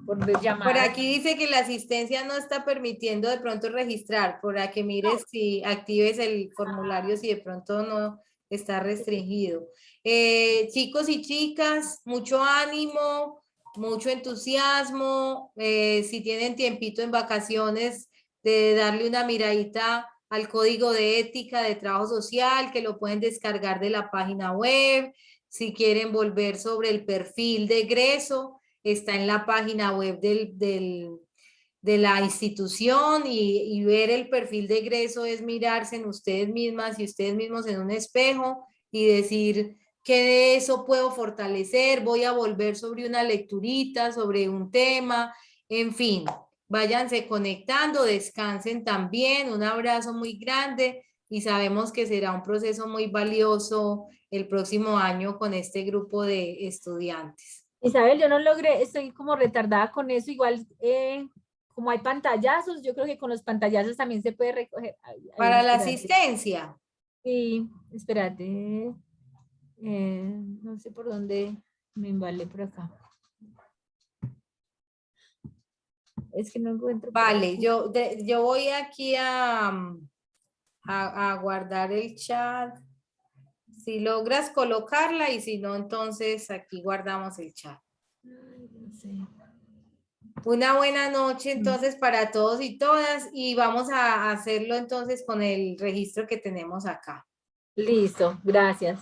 por llamar. Por aquí dice que la asistencia no está permitiendo de pronto registrar, para que mires si actives el formulario, si de pronto no está restringido. Chicos y chicas, mucho ánimo, mucho entusiasmo, si tienen tiempito en vacaciones, de darle una miradita al código de ética de trabajo social, que lo pueden descargar de la página web, si quieren volver sobre el perfil de egreso, está en la página web de la institución y ver el perfil de egreso es mirarse en ustedes mismas y ustedes mismos en un espejo y decir qué de eso puedo fortalecer, voy a volver sobre una lecturita, sobre un tema, en fin, váyanse conectando, descansen también, un abrazo muy grande y sabemos que será un proceso muy valioso el próximo año con este grupo de estudiantes. Isabel, yo no logré, estoy como retardada con eso, igual como hay pantallazos, yo creo que con los pantallazos también se puede recoger. Para la asistencia. Sí, espérate, no sé por dónde me embalé por acá. Es que no encuentro. Vale, yo voy aquí a guardar el chat. Si logras colocarla y si no, entonces aquí guardamos el chat. Ay, no sé. Una buena noche entonces para todos y todas y vamos a hacerlo entonces con el registro que tenemos acá. Listo, gracias.